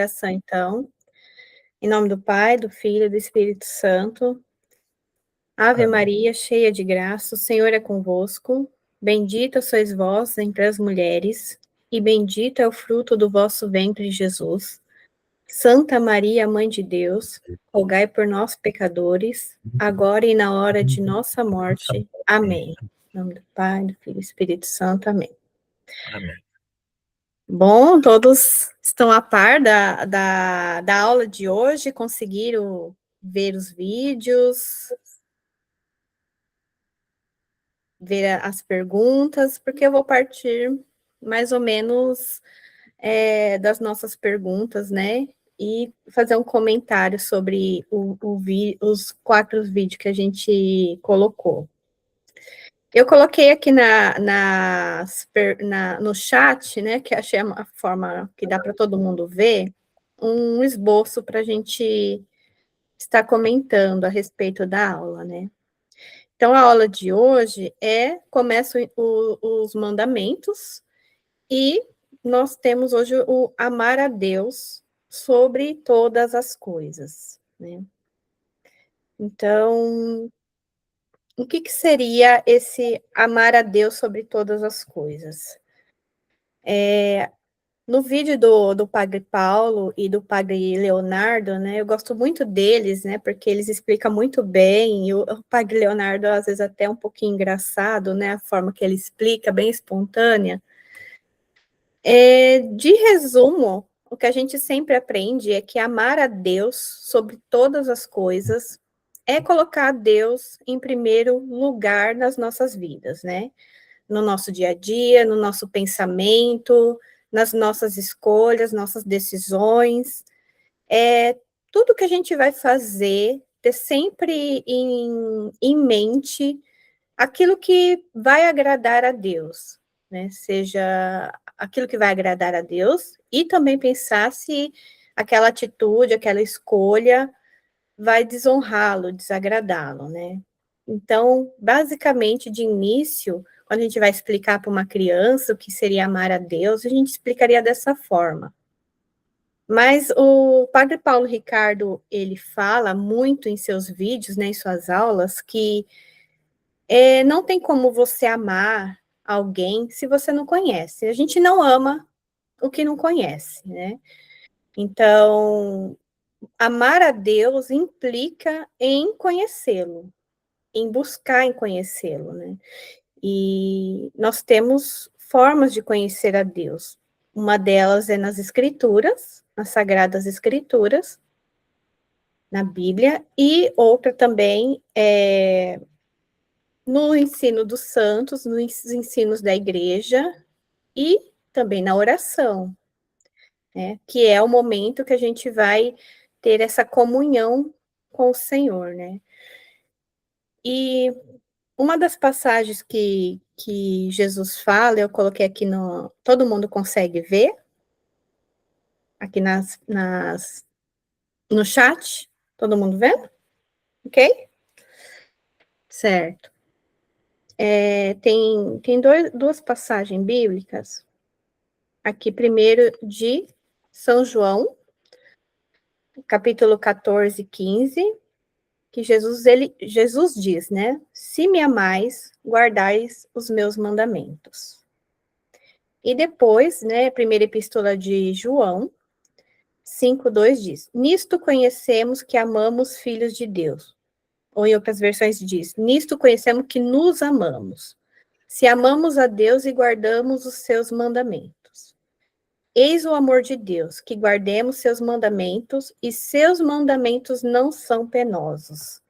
Oração, então, em nome do Pai, do Filho e do Espírito Santo. Ave Amém. Maria, cheia de graça, o Senhor é convosco. Bendita sois vós entre as mulheres, e bendito é o fruto do vosso ventre, Jesus. Santa Maria, Mãe de Deus, rogai por nós, pecadores, agora e na hora de nossa morte. Amém. Em nome do Pai, do Filho e do Espírito Santo. Amém. Amém. Bom, todos estão a par da aula de hoje, conseguiram ver os vídeos, ver as perguntas, porque eu vou partir mais ou menos das nossas perguntas, né? E fazer um comentário sobre os 4 vídeos que a gente colocou. Eu coloquei aqui no chat, né, que achei a forma que dá para todo mundo ver, um esboço para a gente estar comentando a respeito da aula, né? Então, a aula de hoje começam os mandamentos, e nós temos hoje o amar a Deus sobre todas as coisas, né? Então, o que seria esse amar a Deus sobre todas as coisas? No vídeo do Padre Paulo e do Padre Leonardo, né, eu gosto muito deles, né, porque eles explicam muito bem, e o Padre Leonardo, às vezes, até um pouquinho engraçado, né, a forma que ele explica, bem espontânea. De resumo, o que a gente sempre aprende é que amar a Deus sobre todas as coisas é colocar Deus em primeiro lugar nas nossas vidas, né? No nosso dia a dia, no nosso pensamento, nas nossas escolhas, nossas decisões. Tudo que a gente vai fazer, ter sempre em mente aquilo que vai agradar a Deus, né? Seja aquilo que vai agradar a Deus, e também pensar se aquela atitude, aquela escolha vai desonrá-lo, desagradá-lo, né? Então, basicamente, de início, quando a gente vai explicar para uma criança o que seria amar a Deus, a gente explicaria dessa forma. Mas o Padre Paulo Ricardo, ele fala muito em seus vídeos, né, em suas aulas, que não tem como você amar alguém se você não conhece. A gente não ama o que não conhece, né? Então, amar a Deus implica em conhecê-lo, em buscar em conhecê-lo, né? E nós temos formas de conhecer a Deus. Uma delas é nas Escrituras, nas Sagradas Escrituras, na Bíblia, e outra também no ensino dos santos, nos ensinos da igreja, e também na oração, né? Que é o momento que a gente vai ter essa comunhão com o Senhor, né? E uma das passagens que Jesus fala, eu coloquei aqui todo mundo consegue ver, aqui no chat, todo mundo vendo? Ok? Certo. Tem duas passagens bíblicas, aqui primeiro de São João, capítulo 14, 15, que Jesus diz, né? Se me amais, guardais os meus mandamentos. E depois, né, primeira epístola de João, 5:2 diz: nisto conhecemos que amamos filhos de Deus. Ou em outras versões diz: nisto conhecemos que nos amamos, se amamos a Deus e guardamos os seus mandamentos. Eis o amor de Deus, que guardemos seus mandamentos, e seus mandamentos não são penosos.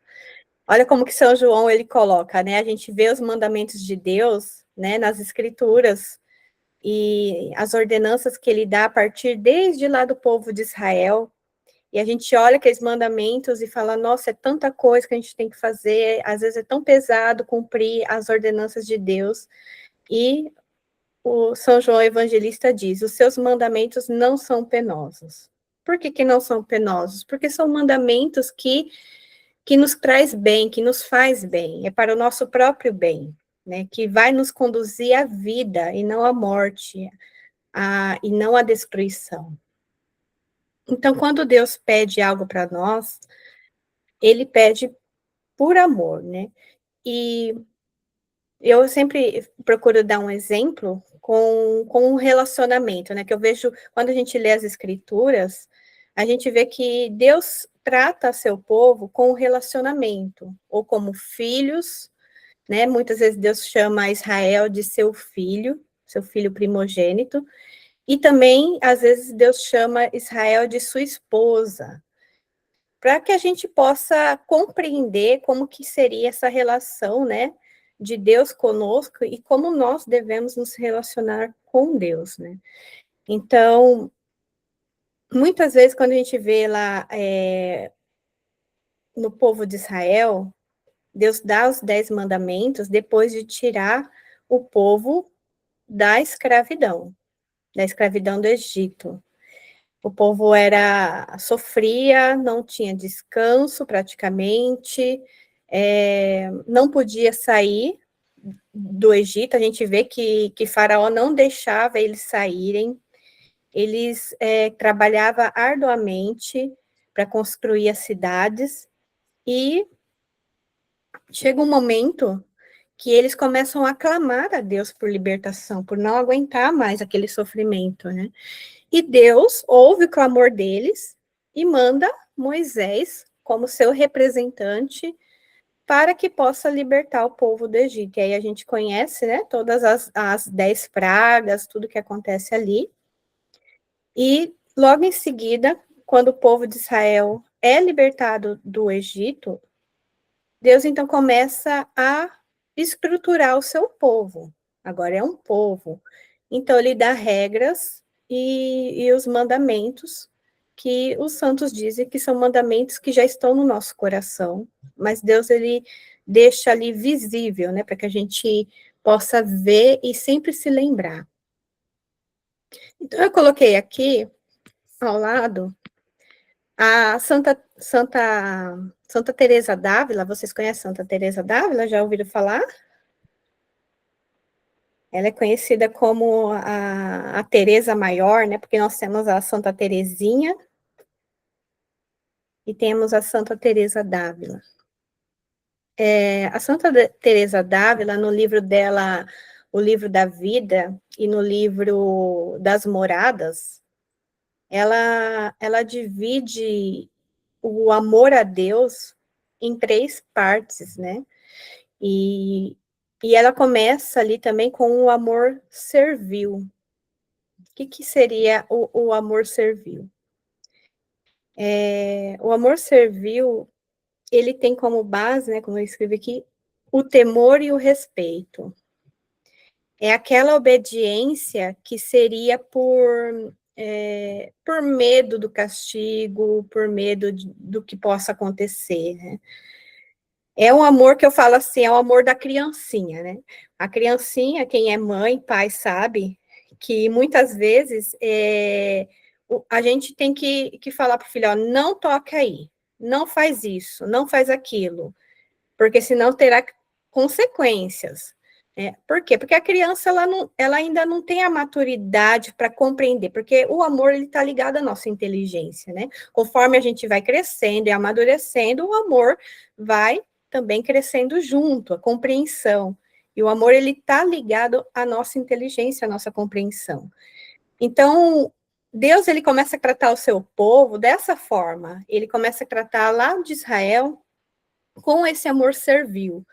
Olha como que São João ele coloca, né? A gente vê os mandamentos de Deus, né, nas Escrituras, e as ordenanças que ele dá a partir desde lá do povo de Israel, e a gente olha aqueles mandamentos e fala, nossa, é tanta coisa que a gente tem que fazer, às vezes é tão pesado cumprir as ordenanças de Deus, e o São João Evangelista diz, os seus mandamentos não são penosos. Por que não são penosos? Porque são mandamentos que nos traz bem, que nos faz bem, é para o nosso próprio bem, né? Que vai nos conduzir à vida e não à morte, e não à destruição. Então, quando Deus pede algo para nós, ele pede por amor, né? E eu sempre procuro dar um exemplo com um relacionamento, né? Que eu vejo, quando a gente lê as escrituras, a gente vê que Deus trata seu povo com o relacionamento, ou como filhos, né? Muitas vezes Deus chama Israel de seu filho primogênito, e também, às vezes, Deus chama Israel de sua esposa, para que a gente possa compreender como que seria essa relação, né, de Deus conosco e como nós devemos nos relacionar com Deus, né? Então, muitas vezes quando a gente vê lá no povo de Israel, Deus dá os 10 mandamentos depois de tirar o povo da escravidão do Egito. O povo sofria, não tinha descanso praticamente, não podia sair do Egito. A gente vê que Faraó não deixava eles saírem, eles trabalhavam arduamente para construir as cidades, e chega um momento que eles começam a clamar a Deus por libertação, por não aguentar mais aquele sofrimento, né? E Deus ouve o clamor deles e manda Moisés como seu representante para que possa libertar o povo do Egito. E aí a gente conhece, né, todas as 10 pragas, tudo que acontece ali. E logo em seguida, quando o povo de Israel é libertado do Egito, Deus então começa a estruturar o seu povo. Agora é um povo. Então ele dá regras e os mandamentos que os santos dizem que são mandamentos que já estão no nosso coração, mas Deus ele deixa ali visível, né, para que a gente possa ver e sempre se lembrar. Então eu coloquei aqui ao lado a Santa Teresa d'Ávila. Vocês conhecem Santa Teresa d'Ávila? Já ouviram falar? Ela é conhecida como a Teresa Maior, né? Porque nós temos a Santa Teresinha e temos a Santa Teresa d'Ávila. A Santa Teresa d'Ávila, no livro dela, O Livro da Vida, e no livro das Moradas, ela divide o amor a Deus em 3 partes, né? E ela começa ali também com o amor servil. O que seria o amor servil? O amor servil, ele tem como base, né, como eu escrevi aqui, o temor e o respeito. É aquela obediência que seria por medo do castigo, por medo do que possa acontecer, né? É um amor que eu falo assim, é o amor da criancinha, né? A criancinha, quem é mãe, pai, sabe que muitas vezes a gente tem que falar para o filho, ó, não toque aí, não faz isso, não faz aquilo, porque senão terá consequências. Por quê? Porque a criança ela ainda não tem a maturidade para compreender, porque o amor ele está ligado à nossa inteligência, né? Conforme a gente vai crescendo e amadurecendo, o amor vai também crescendo junto, a compreensão. E o amor ele está ligado à nossa inteligência, à nossa compreensão. Então, Deus ele começa a tratar o seu povo dessa forma. Ele começa a tratar lá de Israel com esse amor servil.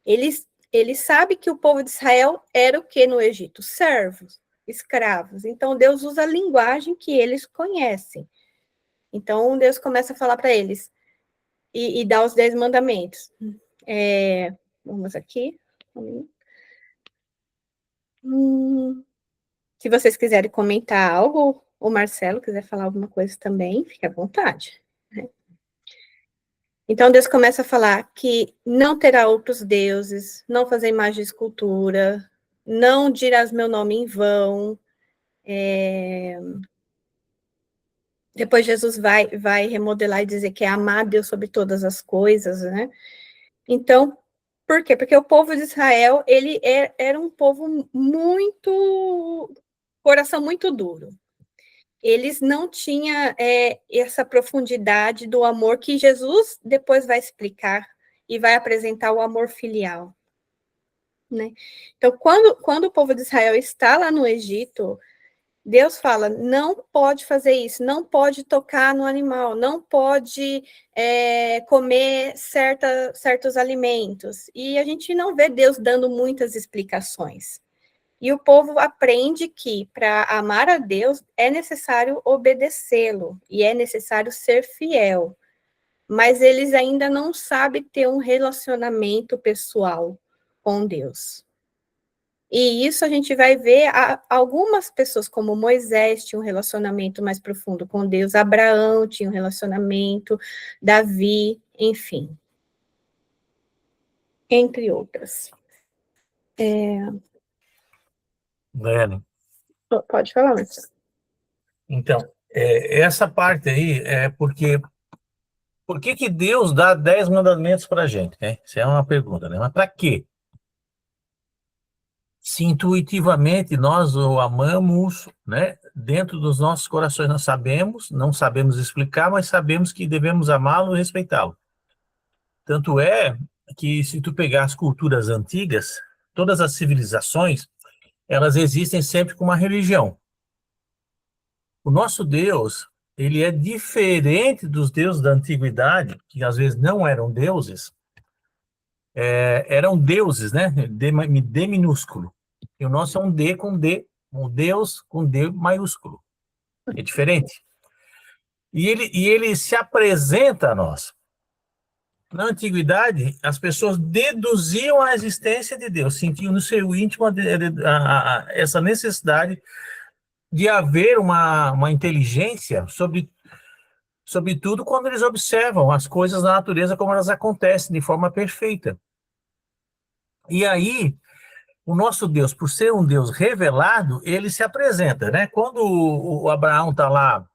Ele sabe que o povo de Israel era o que no Egito? Servos, escravos. Então, Deus usa a linguagem que eles conhecem. Então, Deus começa a falar para eles e dá os 10 mandamentos. Vamos aqui. Se vocês quiserem comentar algo, ou o Marcelo quiser falar alguma coisa também, fique à vontade. Né? Então, Deus começa a falar que não terá outros deuses, não fazer imagem de escultura, não dirás meu nome em vão. Depois Jesus vai remodelar e dizer que é amar Deus sobre todas as coisas, né? Então, por quê? Porque o povo de Israel, ele era um povo coração muito duro. eles não tinham essa profundidade do amor que Jesus depois vai explicar e vai apresentar o amor filial, né? Então, quando o povo de Israel está lá no Egito, Deus fala, não pode fazer isso, não pode tocar no animal, não pode comer certos alimentos. E a gente não vê Deus dando muitas explicações. E o povo aprende que para amar a Deus é necessário obedecê-lo e é necessário ser fiel. Mas eles ainda não sabem ter um relacionamento pessoal com Deus. E isso a gente vai ver, algumas pessoas, como Moisés, tinham um relacionamento mais profundo com Deus, Abraão tinha um relacionamento, Davi, enfim. Entre outras. Daiane. Pode falar, Marcelo. Então, essa parte aí é porque... Por que Deus dá 10 mandamentos para a gente, né? Isso é uma pergunta, né? Mas para quê? Se intuitivamente nós o amamos, né? Dentro dos nossos corações nós sabemos, não sabemos explicar, mas sabemos que devemos amá-lo e respeitá-lo. Tanto é que se tu pegar as culturas antigas, todas as civilizações, elas existem sempre com uma religião. O nosso Deus, ele é diferente dos deuses da antiguidade, que às vezes não eram deuses, eram deuses, né? D minúsculo. E o nosso é um D com D, um Deus com D maiúsculo. É diferente. E ele se apresenta a nós. Na antiguidade, as pessoas deduziam a existência de Deus, sentiam no seu íntimo essa necessidade de haver uma inteligência sobre tudo quando eles observam as coisas da natureza como elas acontecem de forma perfeita. E aí, o nosso Deus, por ser um Deus revelado, ele se apresenta, né? Quando o Abraão está lá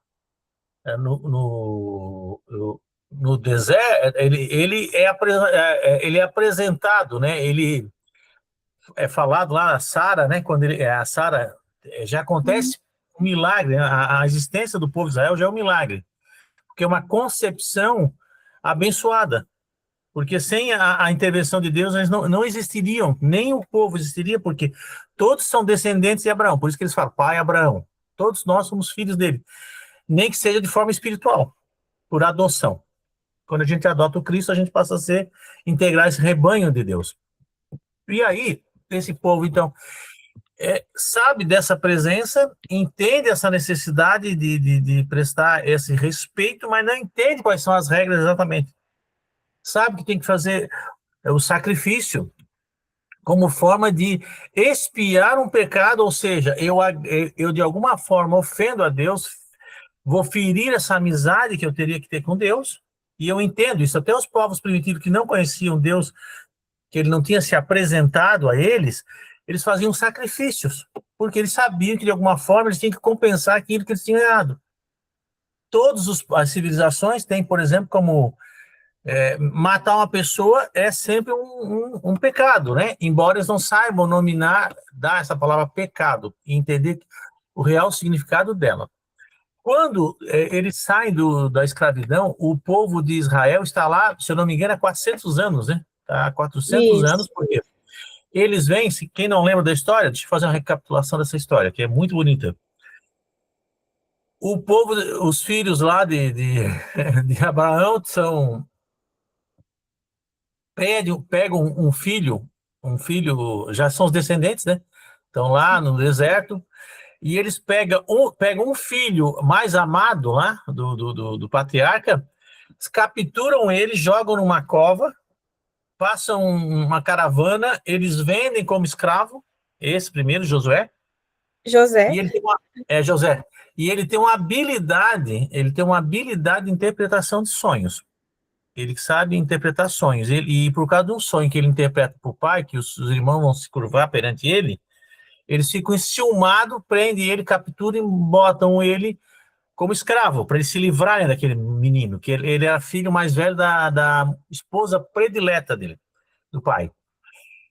no deserto, ele é apresentado, né? Ele é falado lá, a Sara, né? Quando a Sara já acontece um milagre, né? A existência do povo de Israel já é um milagre, porque é uma concepção abençoada. Porque sem a intervenção de Deus, eles não existiriam, nem o povo existiria, porque todos são descendentes de Abraão. Por isso que eles falam, pai Abraão. Todos nós somos filhos dele. Nem que seja de forma espiritual, por adoção. Quando a gente adota o Cristo, a gente passa a integrar esse rebanho de Deus. E aí, esse povo, então, sabe dessa presença, entende essa necessidade de prestar esse respeito, mas não entende quais são as regras exatamente. Sabe que tem que fazer o sacrifício como forma de expiar um pecado, ou seja, eu de alguma forma ofendo a Deus, vou ferir essa amizade que eu teria que ter com Deus, e eu entendo isso. Até os povos primitivos que não conheciam Deus, que ele não tinha se apresentado a eles faziam sacrifícios, porque eles sabiam que de alguma forma eles tinham que compensar aquilo que eles tinham errado. Todas as civilizações têm, por exemplo, como matar uma pessoa é sempre um pecado, né? Embora eles não saibam dar essa palavra pecado e entender o real significado dela. Quando eles saem da escravidão, o povo de Israel está lá, se eu não me engano, há 400 anos, né? Há 400 Isso. anos, porque eles vêm, quem não lembra da história, deixa eu fazer uma recapitulação dessa história, que é muito bonita. O povo, os filhos lá de Abraão pegam um filho, já são os descendentes, né? Estão lá no deserto, e eles pegam um filho mais amado lá, do patriarca, capturam ele, jogam numa cova, passam uma caravana, eles vendem como escravo, esse primeiro, Josué, José. e ele tem José, e ele tem uma habilidade de interpretação de sonhos. Ele sabe interpretar sonhos. E por causa de um sonho que ele interpreta para o pai, que os irmãos vão se curvar perante ele, eles ficam enciumados, prendem ele, capturam e botam ele como escravo, para eles se livrarem daquele menino, que ele era filho mais velho da esposa predileta dele, do pai.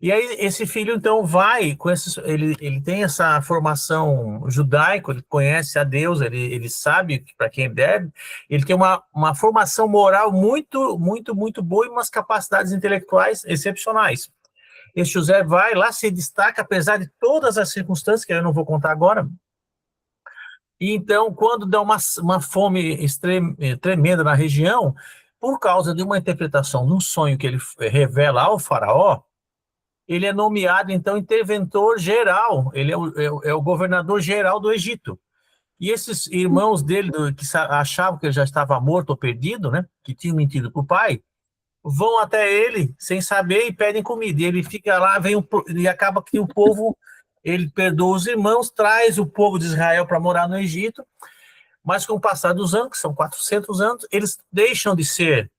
E aí esse filho, então, vai com esses... Ele tem essa formação judaica, ele conhece a Deus, ele sabe para quem ele deve, ele tem uma formação moral muito, muito, muito boa e umas capacidades intelectuais excepcionais. Esse José vai lá, se destaca, apesar de todas as circunstâncias, que eu não vou contar agora. E então, quando dá uma fome tremenda na região, por causa de uma interpretação de um sonho que ele revela ao faraó, ele é nomeado, então, interventor geral, ele é o governador geral do Egito. E esses irmãos dele, que achavam que ele já estava morto ou perdido, né, que tinham mentido para o pai, vão até ele sem saber e pedem comida. E ele fica lá, e acaba que o povo, ele perdoa os irmãos, traz o povo de Israel para morar no Egito, mas com o passar dos anos, que são 400 anos, eles deixam de ser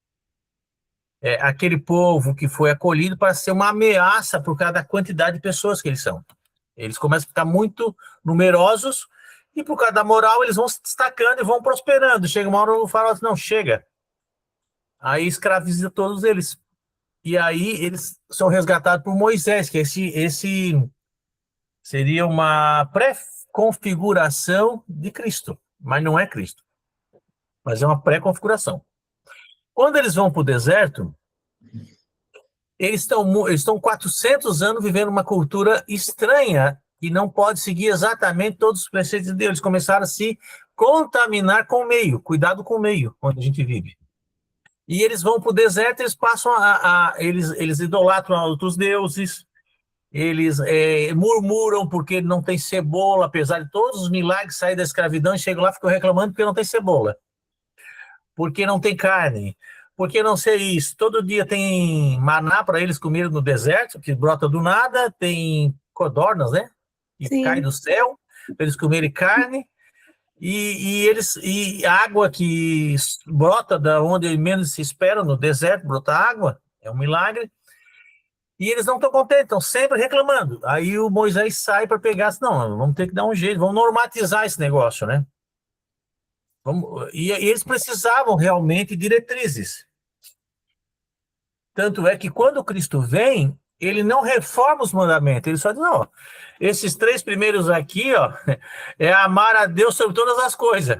aquele povo que foi acolhido para ser uma ameaça por causa da quantidade de pessoas que eles são. Eles começam a ficar muito numerosos e por causa da moral eles vão se destacando e vão prosperando. Chega uma hora o faraó diz, não, chega. Aí escraviza todos eles. E aí eles são resgatados por Moisés, que esse seria uma pré-configuração de Cristo, mas não é Cristo, mas é uma pré-configuração. Quando eles vão para o deserto, eles estão 400 anos vivendo uma cultura estranha e não pode seguir exatamente todos os preceitos de Deus. Eles começaram a se contaminar com o meio, cuidado com o meio onde a gente vive. E eles vão para o deserto, eles passam eles idolatram outros deuses, eles murmuram porque não tem cebola, apesar de todos os milagres sair da escravidão, e chegam lá e ficam reclamando porque não tem cebola, porque não tem carne, porque não sei isso. Todo dia tem maná para eles comerem no deserto, que brota do nada, tem codornas, né? Que cai do céu, para eles comerem carne. E água que brota da onde menos se espera, no deserto, brota água, é um milagre. E eles não estão contentes, estão sempre reclamando. Aí o Moisés sai para pegar, não, vamos ter que dar um jeito, vamos normatizar esse negócio, né? E eles precisavam realmente de diretrizes. Tanto é que quando Cristo vem, ele não reforma os mandamentos, ele só diz, não, esses 3 primeiros aqui, ó, é amar a Deus sobre todas as coisas.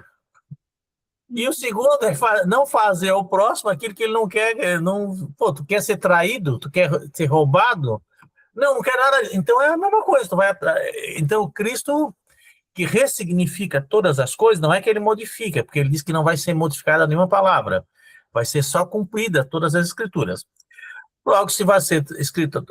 E o segundo é não fazer ao próximo aquilo que ele não quer. Pô, tu quer ser traído? Tu quer ser roubado? Não quer nada. Então é a mesma coisa. Então Cristo, que ressignifica todas as coisas, não é que ele modifica, porque ele diz que não vai ser modificada nenhuma palavra. Vai ser só cumprida todas as escrituras. Logo, se vai ser escrito,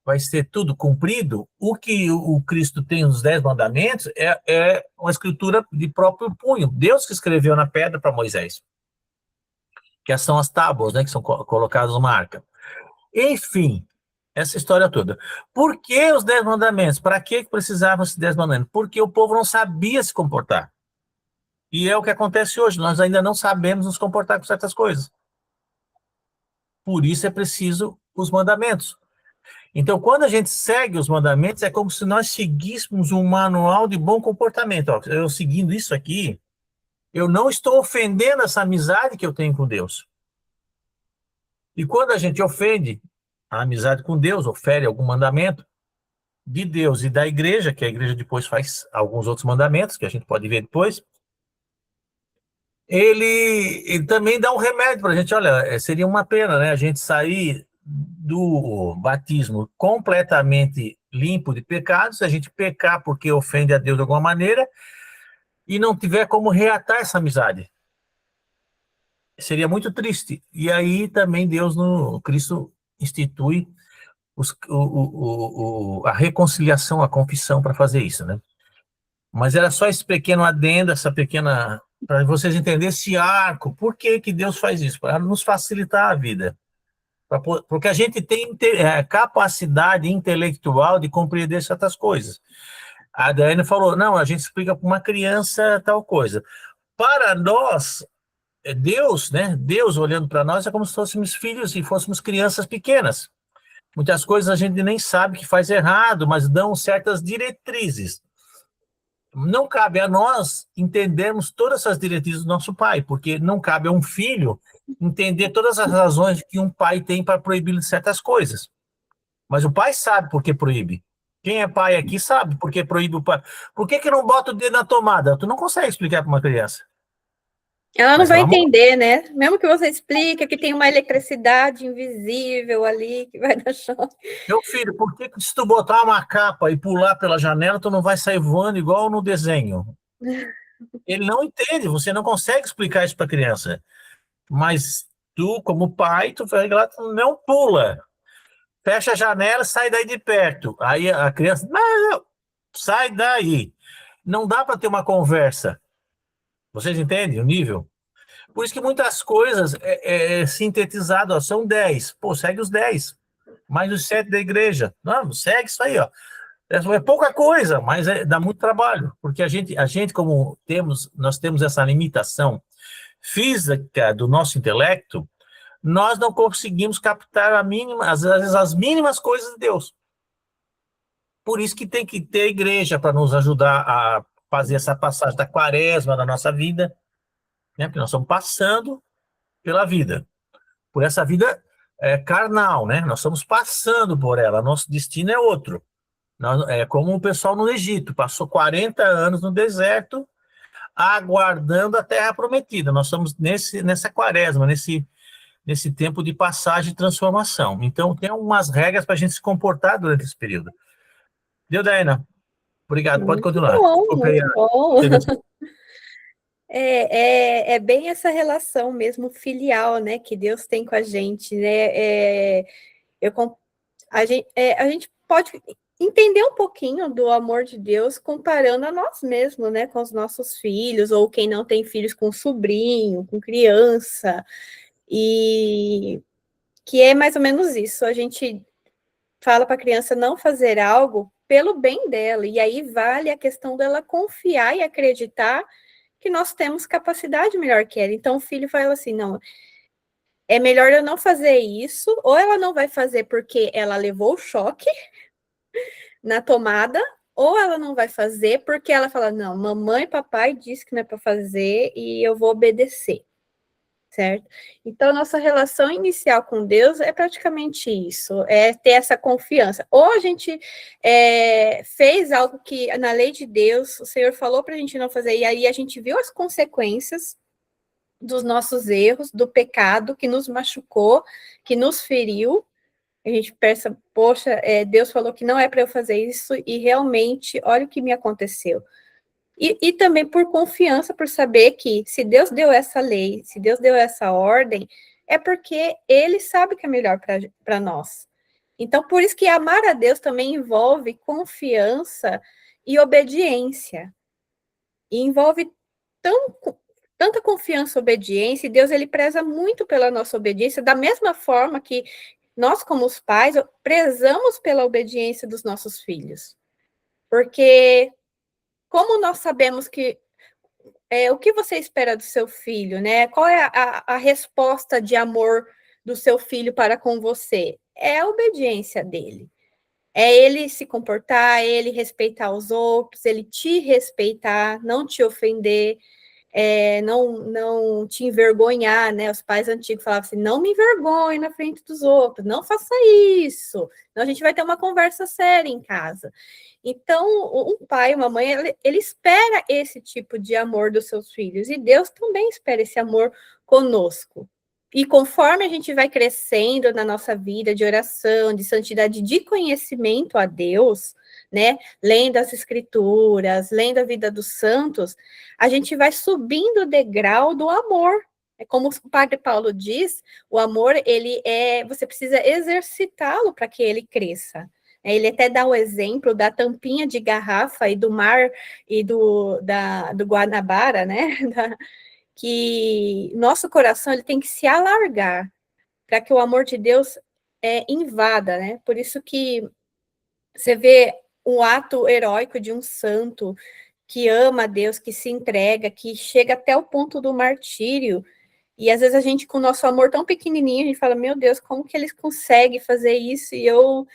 vai ser tudo cumprido, o que o Cristo tem nos 10 mandamentos é uma escritura de próprio punho. Deus que escreveu na pedra para Moisés, que são as tábuas, né, que são colocadas numa arca. Enfim, essa história toda. Por que os 10 mandamentos? Para que precisavam esses 10 mandamentos? Porque o povo não sabia se comportar. E é o que acontece hoje, nós ainda não sabemos nos comportar com certas coisas. Por isso é preciso os mandamentos. Então, quando a gente segue os mandamentos, é como se nós seguíssemos um manual de bom comportamento. Ó, eu seguindo isso aqui, eu não estou ofendendo essa amizade que eu tenho com Deus. E quando a gente ofende a amizade com Deus, ofere algum mandamento de Deus e da igreja, que a igreja depois faz alguns outros mandamentos, que a gente pode ver depois, ele também dá um remédio para a gente. Olha, seria uma pena, né, a gente sair do batismo completamente limpo de pecados, a gente pecar porque ofende a Deus de alguma maneira e não tiver como reatar essa amizade. Seria muito triste. E aí também Deus, no Cristo, institui a reconciliação, a confissão para fazer isso, né? Mas era só esse pequeno adendo, essa pequena... para vocês entenderem esse arco. Por que que Deus faz isso? Para nos facilitar a vida. Porque a gente tem capacidade intelectual de compreender certas coisas. A Daiane falou, não, a gente explica para uma criança tal coisa. Para nós, Deus, né? Deus olhando para nós é como se fôssemos filhos e fôssemos crianças pequenas. Muitas coisas a gente nem sabe que faz errado, mas dão certas diretrizes. Não cabe a nós entendermos todas essas diretrizes do nosso pai, porque não cabe a um filho entender todas as razões que um pai tem para proibir certas coisas. Mas o pai sabe por que proíbe. Quem é pai aqui sabe por que proíbe o pai. Por que que não bota o dedo na tomada? Tu não consegue explicar para uma criança. Ela não Mas é vai o amor. entender, né? Mesmo que você explique que tem uma eletricidade invisível ali que vai dar choque. Meu filho, por que que se tu botar uma capa e pular pela janela, tu não vai sair voando igual no desenho? Ele não entende, você não consegue explicar isso para a criança. Mas tu, como pai, tu vai lá, tu não pula. Fecha a janela, sai daí de perto. Aí a criança, não, sai daí. Não dá para ter uma conversa. Vocês entendem o nível? Por isso que muitas coisas é sintetizado, ó, são 10. Pô, segue os 10. Mais os 7 da igreja. Não, segue isso aí, ó. É pouca coisa, mas dá muito trabalho, porque a gente como nós temos essa limitação física do nosso intelecto, nós não conseguimos captar às vezes as mínimas coisas de Deus. Por isso que tem que ter igreja para nos ajudar a fazer essa passagem da quaresma na nossa vida, né? Porque nós estamos passando pela vida, por essa vida carnal, né? Nós estamos passando por ela, nosso destino é outro. É como o pessoal no Egito, passou 40 anos no deserto, aguardando a terra prometida. Nós estamos nessa quaresma, nesse tempo de passagem e transformação. Então, tem algumas regras para a gente se comportar durante esse período. Deu, Daina? Obrigado, pode Muito continuar. bom, Desculpa aí muito bom. intervenção. É bem essa relação mesmo filial, né, que Deus tem com a gente, né? Eu, a gente pode entender um pouquinho do amor de Deus comparando a nós mesmos, né, com os nossos filhos, ou quem não tem filhos com sobrinho, com criança, e que é mais ou menos isso. A gente fala para a criança não fazer algo pelo bem dela, e aí vale a questão dela confiar e acreditar que nós temos capacidade melhor que ela. Então o filho fala assim: não, é melhor eu não fazer isso, ou ela não vai fazer porque ela levou o choque na tomada, ou ela não vai fazer porque ela fala: não, mamãe e papai disse que não é para fazer e eu vou obedecer. Certo? Então, nossa relação inicial com Deus é praticamente isso, é ter essa confiança. Ou a gente fez algo que, na lei de Deus, o Senhor falou para a gente não fazer, e aí a gente viu as consequências dos nossos erros, do pecado que nos machucou, que nos feriu. A gente pensa, poxa, Deus falou que não é para eu fazer isso, e realmente, olha o que me aconteceu. E também por confiança, por saber que se Deus deu essa lei, se Deus deu essa ordem, é porque Ele sabe que é melhor para nós. Então, por isso que amar a Deus também envolve confiança e obediência. E envolve tão, tanta confiança e obediência, e Deus ele preza muito pela nossa obediência, da mesma forma que nós, como os pais, prezamos pela obediência dos nossos filhos. Porque como nós sabemos que o que você espera do seu filho, né? Qual é a resposta de amor do seu filho para com você? É a obediência dele. É ele se comportar, é ele respeitar os outros, ele te respeitar, não te ofender, não te envergonhar, né? Os pais antigos falavam assim: não me envergonhe na frente dos outros, não faça isso, senão a gente vai ter uma conversa séria em casa. Então, um pai, uma mãe, ele espera esse tipo de amor dos seus filhos, e Deus também espera esse amor conosco. E conforme a gente vai crescendo na nossa vida de oração, de santidade, de conhecimento a Deus, né, lendo as escrituras, lendo a vida dos santos, a gente vai subindo o degrau do amor. É como o Padre Paulo diz, o amor, você precisa exercitá-lo para que ele cresça. Ele até dá o exemplo da tampinha de garrafa e do mar e do Guanabara, né? Que nosso coração ele tem que se alargar para que o amor de Deus invada, né? Por isso que você vê um ato heróico de um santo que ama a Deus, que se entrega, que chega até o ponto do martírio. E às vezes a gente, com o nosso amor tão pequenininho, a gente fala: meu Deus, como que eles conseguem fazer isso? E eu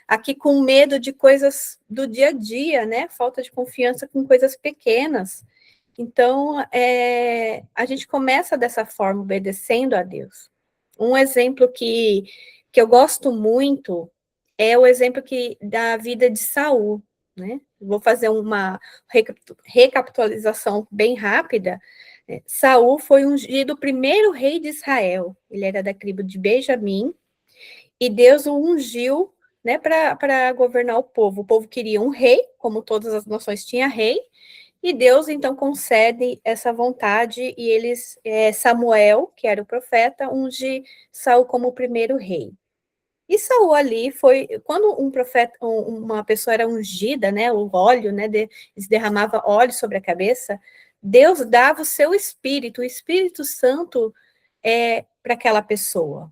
aqui com medo de coisas do dia a dia, né? Falta de confiança com coisas pequenas. Então, a gente começa dessa forma, obedecendo a Deus. Um exemplo que eu gosto muito é o exemplo da vida de Saul, né? Vou fazer uma recapitulação bem rápida. Saul foi ungido o primeiro rei de Israel. Ele era da tribo de Benjamim, e Deus o ungiu, né, para governar o povo. O povo queria um rei, como todas as nações tinham rei, e Deus então concede essa vontade, e eles, Samuel, que era o profeta, unge Saul como o primeiro rei. E Saul ali foi, quando um profeta, uma pessoa era ungida, né, o óleo, né, se derramava óleo sobre a cabeça, Deus dava o Espírito Santo para aquela pessoa.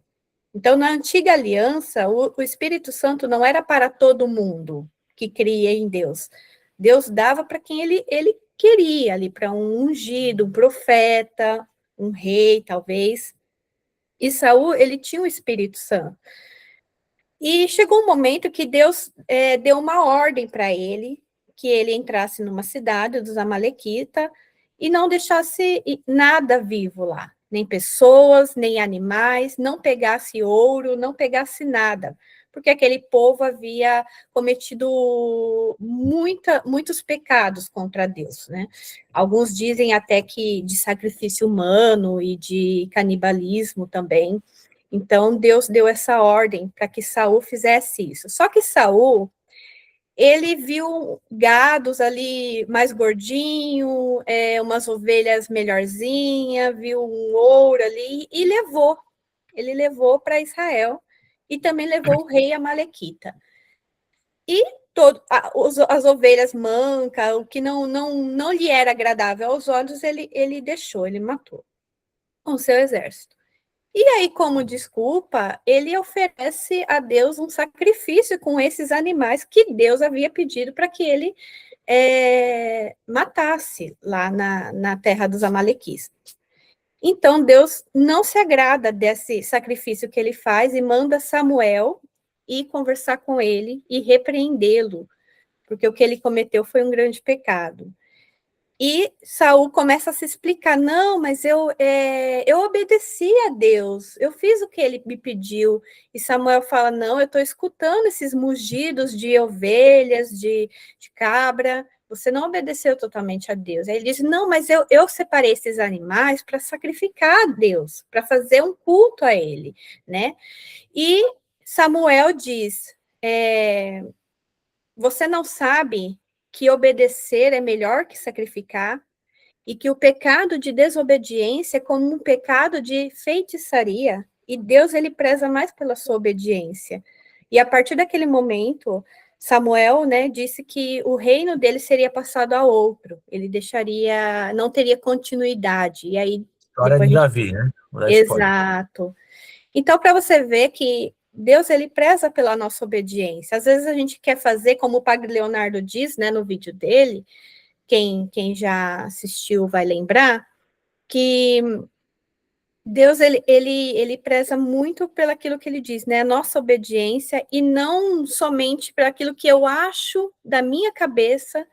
Então, na antiga aliança, o Espírito Santo não era para todo mundo que cria em Deus. Deus dava para quem ele queria, ali, para um ungido, um profeta, um rei, talvez. E Saul, ele tinha o Espírito Santo. E chegou um momento que Deus deu uma ordem para ele, que ele entrasse numa cidade dos Amalequitas e não deixasse nada vivo lá, nem pessoas, nem animais, não pegasse ouro, não pegasse nada, porque aquele povo havia cometido muitos pecados contra Deus, né? Alguns dizem até que de sacrifício humano e de canibalismo também. Então, Deus deu essa ordem para que Saul fizesse isso. Só que Saul, ele viu gados ali mais gordinho, umas ovelhas melhorzinhas, viu um ouro ali e levou. Ele levou para Israel e também levou o rei Amalequita. E as ovelhas mancas, o que não lhe era agradável aos olhos, ele deixou, ele matou com o seu exército. E aí, como desculpa, ele oferece a Deus um sacrifício com esses animais que Deus havia pedido para que ele matasse lá na terra dos Amalequitas. Então, Deus não se agrada desse sacrifício que ele faz e manda Samuel ir conversar com ele e repreendê-lo, porque o que ele cometeu foi um grande pecado. E Saul começa a se explicar, não, mas eu obedeci a Deus, eu fiz o que ele me pediu. E Samuel fala, não, eu estou escutando esses mugidos de ovelhas, de cabra, você não obedeceu totalmente a Deus. Aí ele diz, não, mas eu separei esses animais para sacrificar a Deus, para fazer um culto a ele, né? E Samuel diz, você não sabe que obedecer é melhor que sacrificar, e que o pecado de desobediência é como um pecado de feitiçaria, e Deus, ele preza mais pela sua obediência. E a partir daquele momento, Samuel, né, disse que o reino dele seria passado a outro, ele não teria continuidade, e aí... História de Davi, né? Exato. Então, para você ver que Deus, ele preza pela nossa obediência. Às vezes a gente quer fazer, como o Padre Leonardo diz, né, no vídeo dele, quem já assistiu vai lembrar, que Deus, ele preza muito pelaquilo que ele diz, né, a nossa obediência, e não somente para aquilo que eu acho da minha cabeça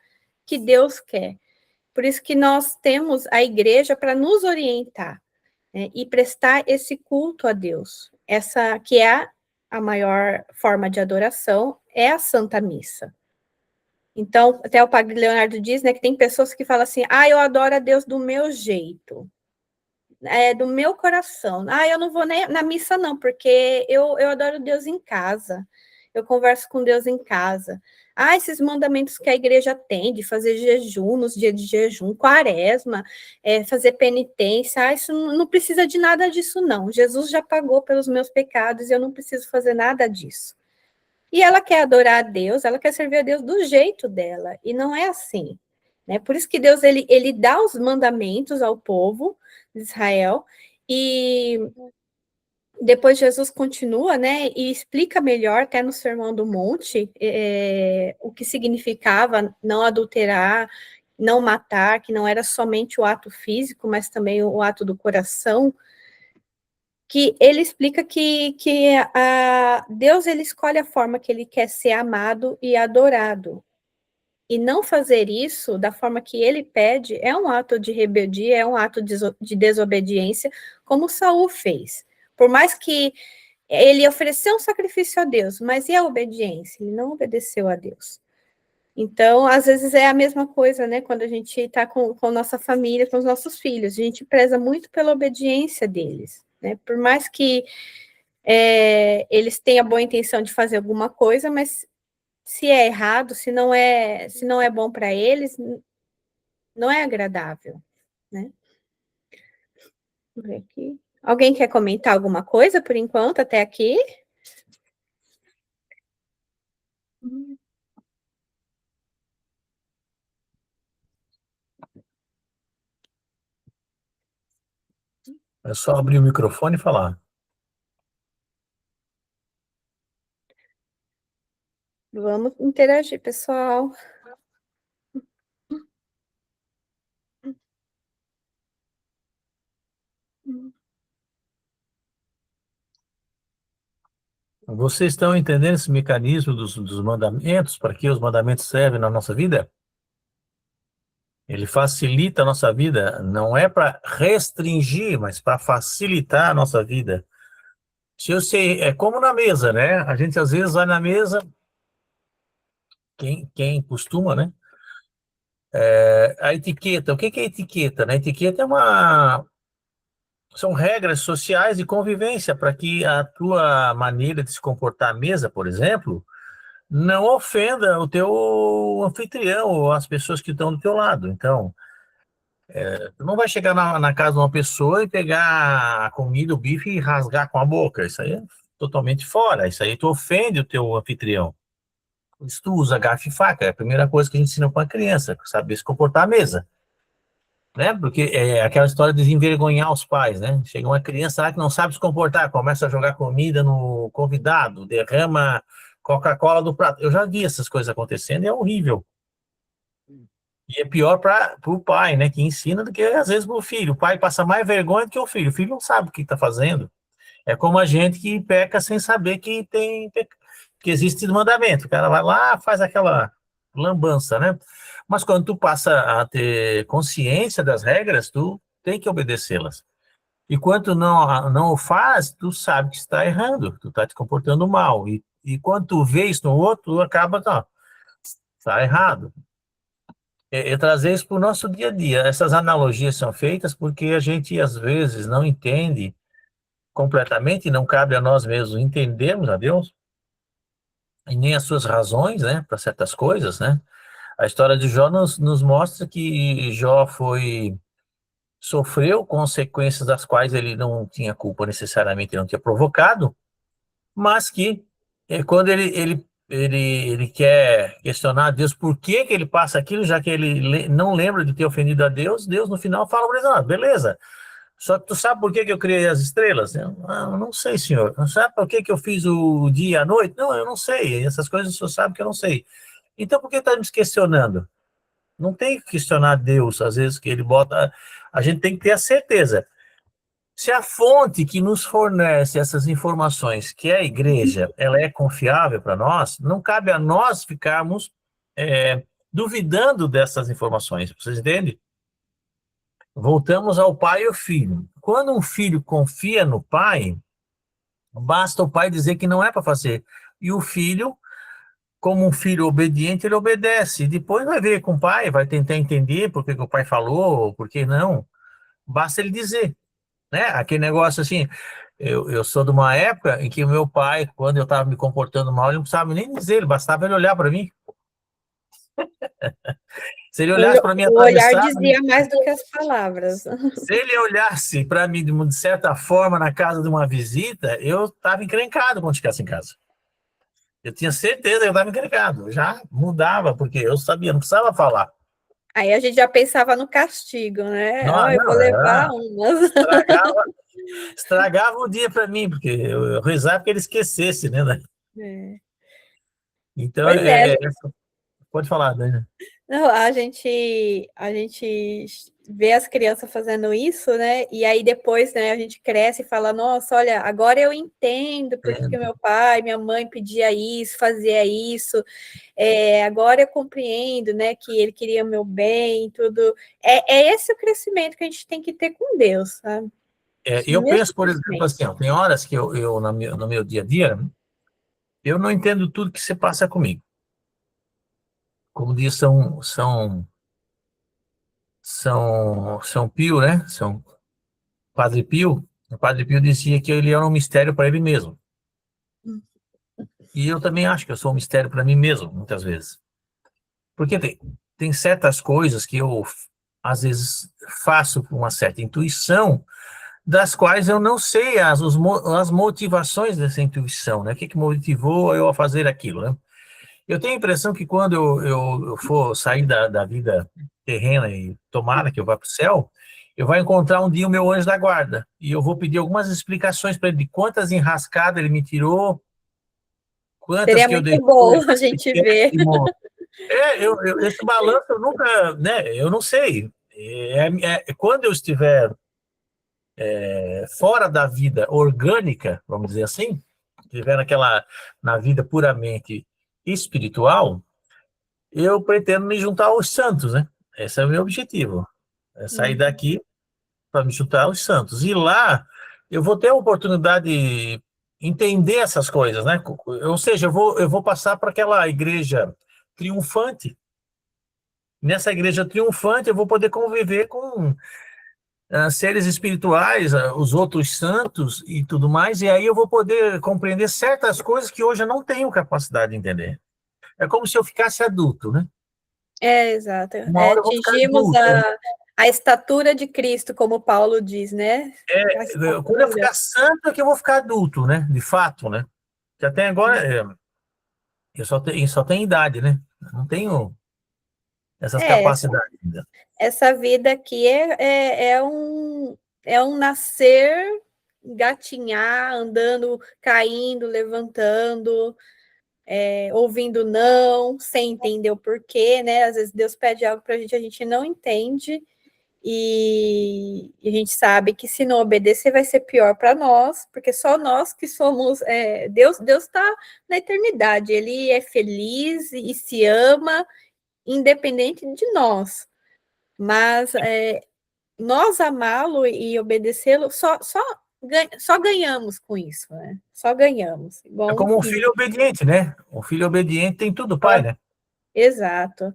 que Deus quer. Por isso que nós temos a igreja para nos orientar, né, e prestar esse culto a Deus. Essa que é a maior forma de adoração, é a Santa Missa. Então, até o Padre Leonardo diz, né, que tem pessoas que falam assim, eu adoro a Deus do meu jeito, do meu coração. Eu não vou nem na missa não, porque eu adoro Deus em casa, eu converso com Deus em casa. Esses mandamentos que a igreja tem, de fazer jejum nos dias de jejum, quaresma, fazer penitência, isso não precisa de nada disso não. Jesus já pagou pelos meus pecados e eu não preciso fazer nada disso. E ela quer adorar a Deus, ela quer servir a Deus do jeito dela, e não é assim, né? Por isso que Deus, ele dá os mandamentos ao povo de Israel, e depois Jesus continua, né, e explica melhor, até no Sermão do Monte, o que significava não adulterar, não matar, que não era somente o ato físico, mas também o ato do coração, que ele explica que Deus, ele escolhe a forma que ele quer ser amado e adorado. E não fazer isso da forma que ele pede é um ato de rebeldia, é um ato de desobediência, como Saul fez. Por mais que ele ofereceu um sacrifício a Deus, mas e a obediência? Ele não obedeceu a Deus. Então, às vezes é a mesma coisa, né? Quando a gente está com nossa família, com os nossos filhos, a gente preza muito pela obediência deles, né? Por mais que eles tenham a boa intenção de fazer alguma coisa, mas se é errado, se não é bom para eles, não é agradável, né? Vou ver aqui. Alguém quer comentar alguma coisa por enquanto, até aqui? É só abrir o microfone e falar. Vamos interagir, pessoal. Vocês estão entendendo esse mecanismo dos mandamentos, para que os mandamentos servem na nossa vida? Ele facilita a nossa vida, não é para restringir, mas para facilitar a nossa vida. Se eu sei, é como na mesa, né? A gente às vezes vai na mesa, quem costuma, né? A etiqueta, o que é etiqueta, né? Etiqueta são regras sociais de convivência para que a tua maneira de se comportar à mesa, por exemplo, não ofenda o teu anfitrião ou as pessoas que estão do teu lado. Então, tu não vai chegar na casa de uma pessoa e pegar a comida, o bife e rasgar com a boca. Isso aí é totalmente fora. Isso aí tu ofende o teu anfitrião. Se tu usa garfo e faca, é a primeira coisa que a gente ensina para a criança, saber se comportar à mesa. Né? Porque é aquela história de envergonhar os pais, né? Chega uma criança lá que não sabe se comportar, começa a jogar comida no convidado, derrama Coca-Cola do prato. Eu já vi essas coisas acontecendo e é horrível. E é pior para o pai, né? Que ensina do que às vezes para o filho. O pai passa mais vergonha do que o filho. O filho não sabe o que está fazendo. É como a gente que peca sem saber que existe mandamento. O cara vai lá, faz aquela lambança, né? Mas quando tu passa a ter consciência das regras, tu tem que obedecê-las. E quando não o faz, tu sabe que está errando, tu está te comportando mal. E quando tu vê isso no outro, tu acaba, tá, está errado. É trazer isso para o nosso dia a dia. Essas analogias são feitas porque a gente, às vezes, não entende completamente, não cabe a nós mesmos entendermos a Deus, e nem as suas razões, né, para certas coisas, né? A história de Jó nos mostra que Jó sofreu consequências das quais ele não tinha culpa necessariamente, não tinha provocado, mas que quando ele quer questionar a Deus por que que ele passa aquilo, já que ele não lembra de ter ofendido a Deus, Deus no final fala para ele, ah, beleza, só que tu sabe por que que eu criei as estrelas? Eu não sei, senhor. Não sabe por que que eu fiz o dia e a noite? Não, eu não sei. Essas coisas o senhor sabe que eu não sei. Então por que está me questionando? Não tem que questionar Deus, às vezes que ele bota. A gente tem que ter a certeza. Se a fonte que nos fornece essas informações, que é a igreja, ela é confiável para nós, não cabe a nós ficarmos duvidando dessas informações. Vocês entendem? Voltamos ao pai e o filho. Quando um filho confia no pai, basta o pai dizer que não é para fazer. E o filho, como um filho obediente, ele obedece. Depois vai ver com o pai, vai tentar entender por que que o pai falou, por que não. Basta ele dizer, né? Aquele negócio assim, eu sou de uma época em que o meu pai, quando eu estava me comportando mal, ele não precisava nem dizer, ele bastava ele olhar para mim. Se ele olhasse para mim O olhar atravessado, dizia mais do que as palavras. se ele olhasse para mim de certa forma na casa de uma visita, eu estava encrencado quando chegasse em casa. Eu tinha certeza que eu estava encrencado. Eu já mudava, porque eu sabia, não precisava falar. Aí a gente já pensava no castigo, né? Não, Oh, eu vou não, levar umas. estragava o dia para mim, porque eu rezava porque ele esquecesse, né? É. Então, Pois é, pode falar, né? não, a gente vê as crianças fazendo isso, né? E aí depois, né, a gente cresce e fala, nossa, olha, agora eu entendo porque meu pai, minha mãe pedia isso, fazia isso, agora eu compreendo, né, que ele queria meu bem, tudo. É esse o crescimento que a gente tem que ter com Deus, sabe? Eu mesmo penso, por exemplo, sentimento. assim, ó, tem horas que eu no meu dia a dia, eu não entendo tudo que se passa comigo. Como diz São Pio, né? São Padre Pio. O Padre Pio dizia que ele era um mistério para ele mesmo. E eu também acho que eu sou um mistério para mim mesmo, muitas vezes. Porque tem certas coisas que eu, às vezes, faço com uma certa intuição, das quais eu não sei as motivações dessa intuição, né? O que que motivou eu a fazer aquilo, né? Eu tenho a impressão que quando eu for sair da vida terrena e tomara que eu vá para o céu, eu vou encontrar um dia o meu anjo da guarda e eu vou pedir algumas explicações para ele de quantas enrascadas ele me tirou, quantas Seria que eu muito deixei bom a gente ver. esse balanço eu nunca, né? Eu não sei. Quando eu estiver fora da vida orgânica, vamos dizer assim, estiver na vida puramente espiritual, eu pretendo me juntar aos santos, né? Esse é o meu objetivo. É sair Uhum. daqui para me juntar aos santos. E lá eu vou ter a oportunidade de entender essas coisas, né? Ou seja, eu vou passar para aquela igreja triunfante. Nessa igreja triunfante, eu vou poder conviver com seres espirituais, os outros santos e tudo mais, e aí eu vou poder compreender certas coisas que hoje eu não tenho capacidade de entender. É como se eu ficasse adulto, né? Exato. Uma hora eu vou ficar Atingimos adulto. a estatura de Cristo, como Paulo diz, né? A Quando eu estatura. ficar santo é que eu vou ficar adulto, né? De fato, né? Que até agora eu só tenho idade, né? Não tenho essas Essa, capacidades ainda. essa vida aqui é um nascer, gatinhar, andando, caindo, levantando, ouvindo não, sem entender o porquê, né? Às vezes Deus pede algo para a gente não entende, e a gente sabe que se não obedecer vai ser pior para nós, porque só nós que somos. Deus está na eternidade, ele é feliz e se ama, independente de nós. Mas nós amá-lo e obedecê-lo, só ganhamos com isso, né? Só ganhamos, É igual um como um filho. filho obediente, né? Um filho obediente tem tudo, pai, né? Exato.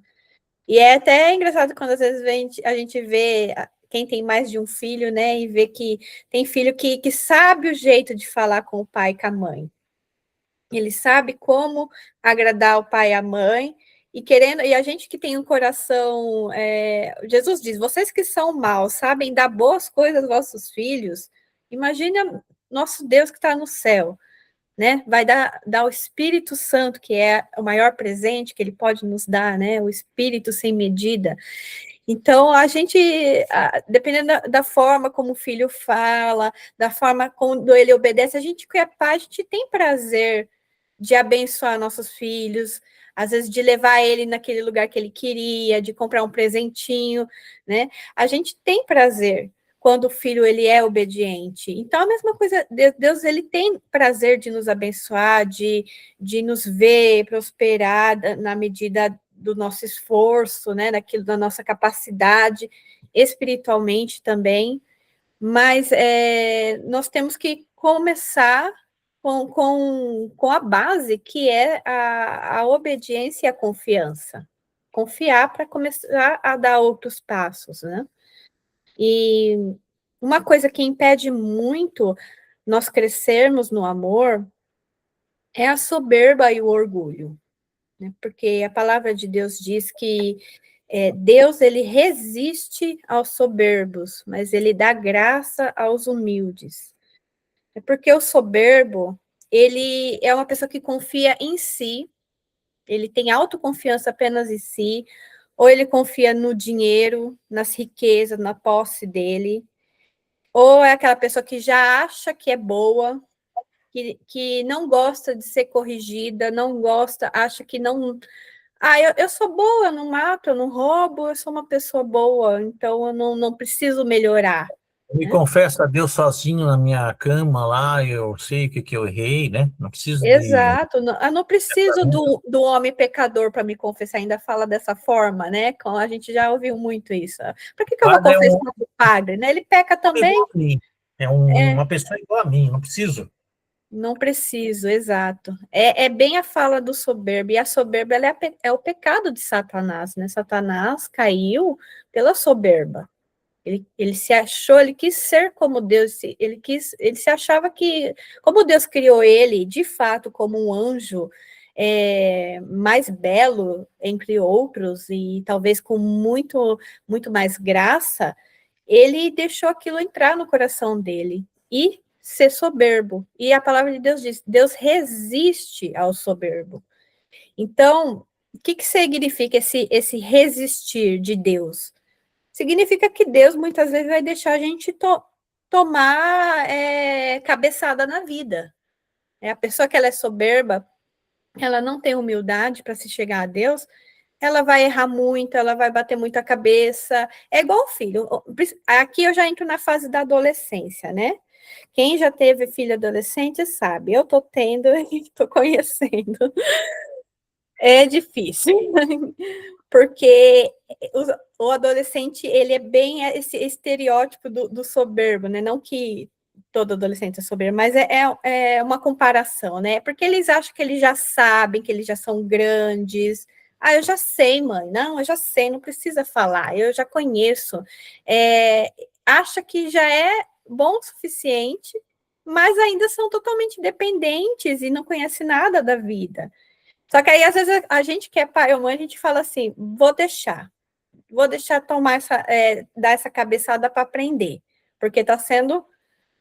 E é até engraçado quando às vezes a gente vê quem tem mais de um filho, né? E vê que tem filho que sabe o jeito de falar com o pai e com a mãe. Ele sabe como agradar o pai e a mãe, e a gente que tem um coração. Jesus diz: vocês que são maus, sabem dar boas coisas aos vossos filhos. Imagina nosso Deus que está no céu, né? Vai dar o Espírito Santo, que é o maior presente que ele pode nos dar, né? O Espírito sem medida. Então, a gente, dependendo da forma como o filho fala, da forma como ele obedece, a gente que é pai, a gente tem prazer de abençoar nossos filhos, às vezes de levar ele naquele lugar que ele queria, de comprar um presentinho, né? A gente tem prazer quando o filho ele é obediente. Então, a mesma coisa, Deus ele tem prazer de nos abençoar, de nos ver prosperar na medida do nosso esforço, né, daquilo da nossa capacidade, espiritualmente também, mas nós temos que começar com a base, que é a obediência e a confiança. Confiar para começar a dar outros passos, né? E uma coisa que impede muito nós crescermos no amor é a soberba e o orgulho, né? Porque a palavra de Deus diz que Deus ele resiste aos soberbos, mas ele dá graça aos humildes. É porque o soberbo, ele é uma pessoa que confia em si, ele tem autoconfiança apenas em si, ou ele confia no dinheiro, nas riquezas, na posse dele, ou é aquela pessoa que já acha que é boa, que não gosta de ser corrigida, não gosta, acha que não. Eu sou boa, eu não mato, eu não roubo, eu sou uma pessoa boa, então eu não preciso melhorar, Eu me né? confesso a Deus sozinho na minha cama lá, eu sei o que eu errei, né? Não preciso de. Exato, eu não preciso do homem pecador para me confessar, ainda fala dessa forma, né? A gente já ouviu muito isso. Para que eu vou Padre é um confessar para o padre, né? Ele peca homem igual também, a mim. É É, uma pessoa igual a mim, não preciso. não preciso, exato. É bem a fala do soberbo, e a soberba ela é o pecado de Satanás, né? Satanás caiu pela soberba. Ele se achou, ele quis ser como Deus, ele se achava que, como Deus criou ele, de fato, como um anjo mais belo entre outros, e talvez com muito mais graça, ele deixou aquilo entrar no coração dele e ser soberbo. E a palavra de Deus diz: Deus resiste ao soberbo. Então, o que significa esse resistir de Deus? Significa que Deus muitas vezes vai deixar a gente tomar cabeçada na vida. A pessoa que ela é soberba, ela não tem humildade para se chegar a Deus, ela vai errar muito, ela vai bater muito a cabeça. É igual o filho. Aqui eu já entro na fase da adolescência, né? Quem já teve filho adolescente sabe. Eu tô tendo e tô conhecendo. É difícil. Porque o adolescente, ele é bem esse estereótipo do soberbo, né? Não que todo adolescente é soberbo, mas é uma comparação, né? Porque eles acham que eles já sabem, que eles já são grandes. Ah, eu já sei, mãe. Não, eu já sei, não precisa falar, eu já conheço. Acha que já é bom o suficiente, mas ainda são totalmente dependentes e não conhece nada da vida. Só que aí, às vezes, a gente que é pai ou mãe, a gente fala assim: vou deixar tomar dar essa cabeçada para aprender, porque está sendo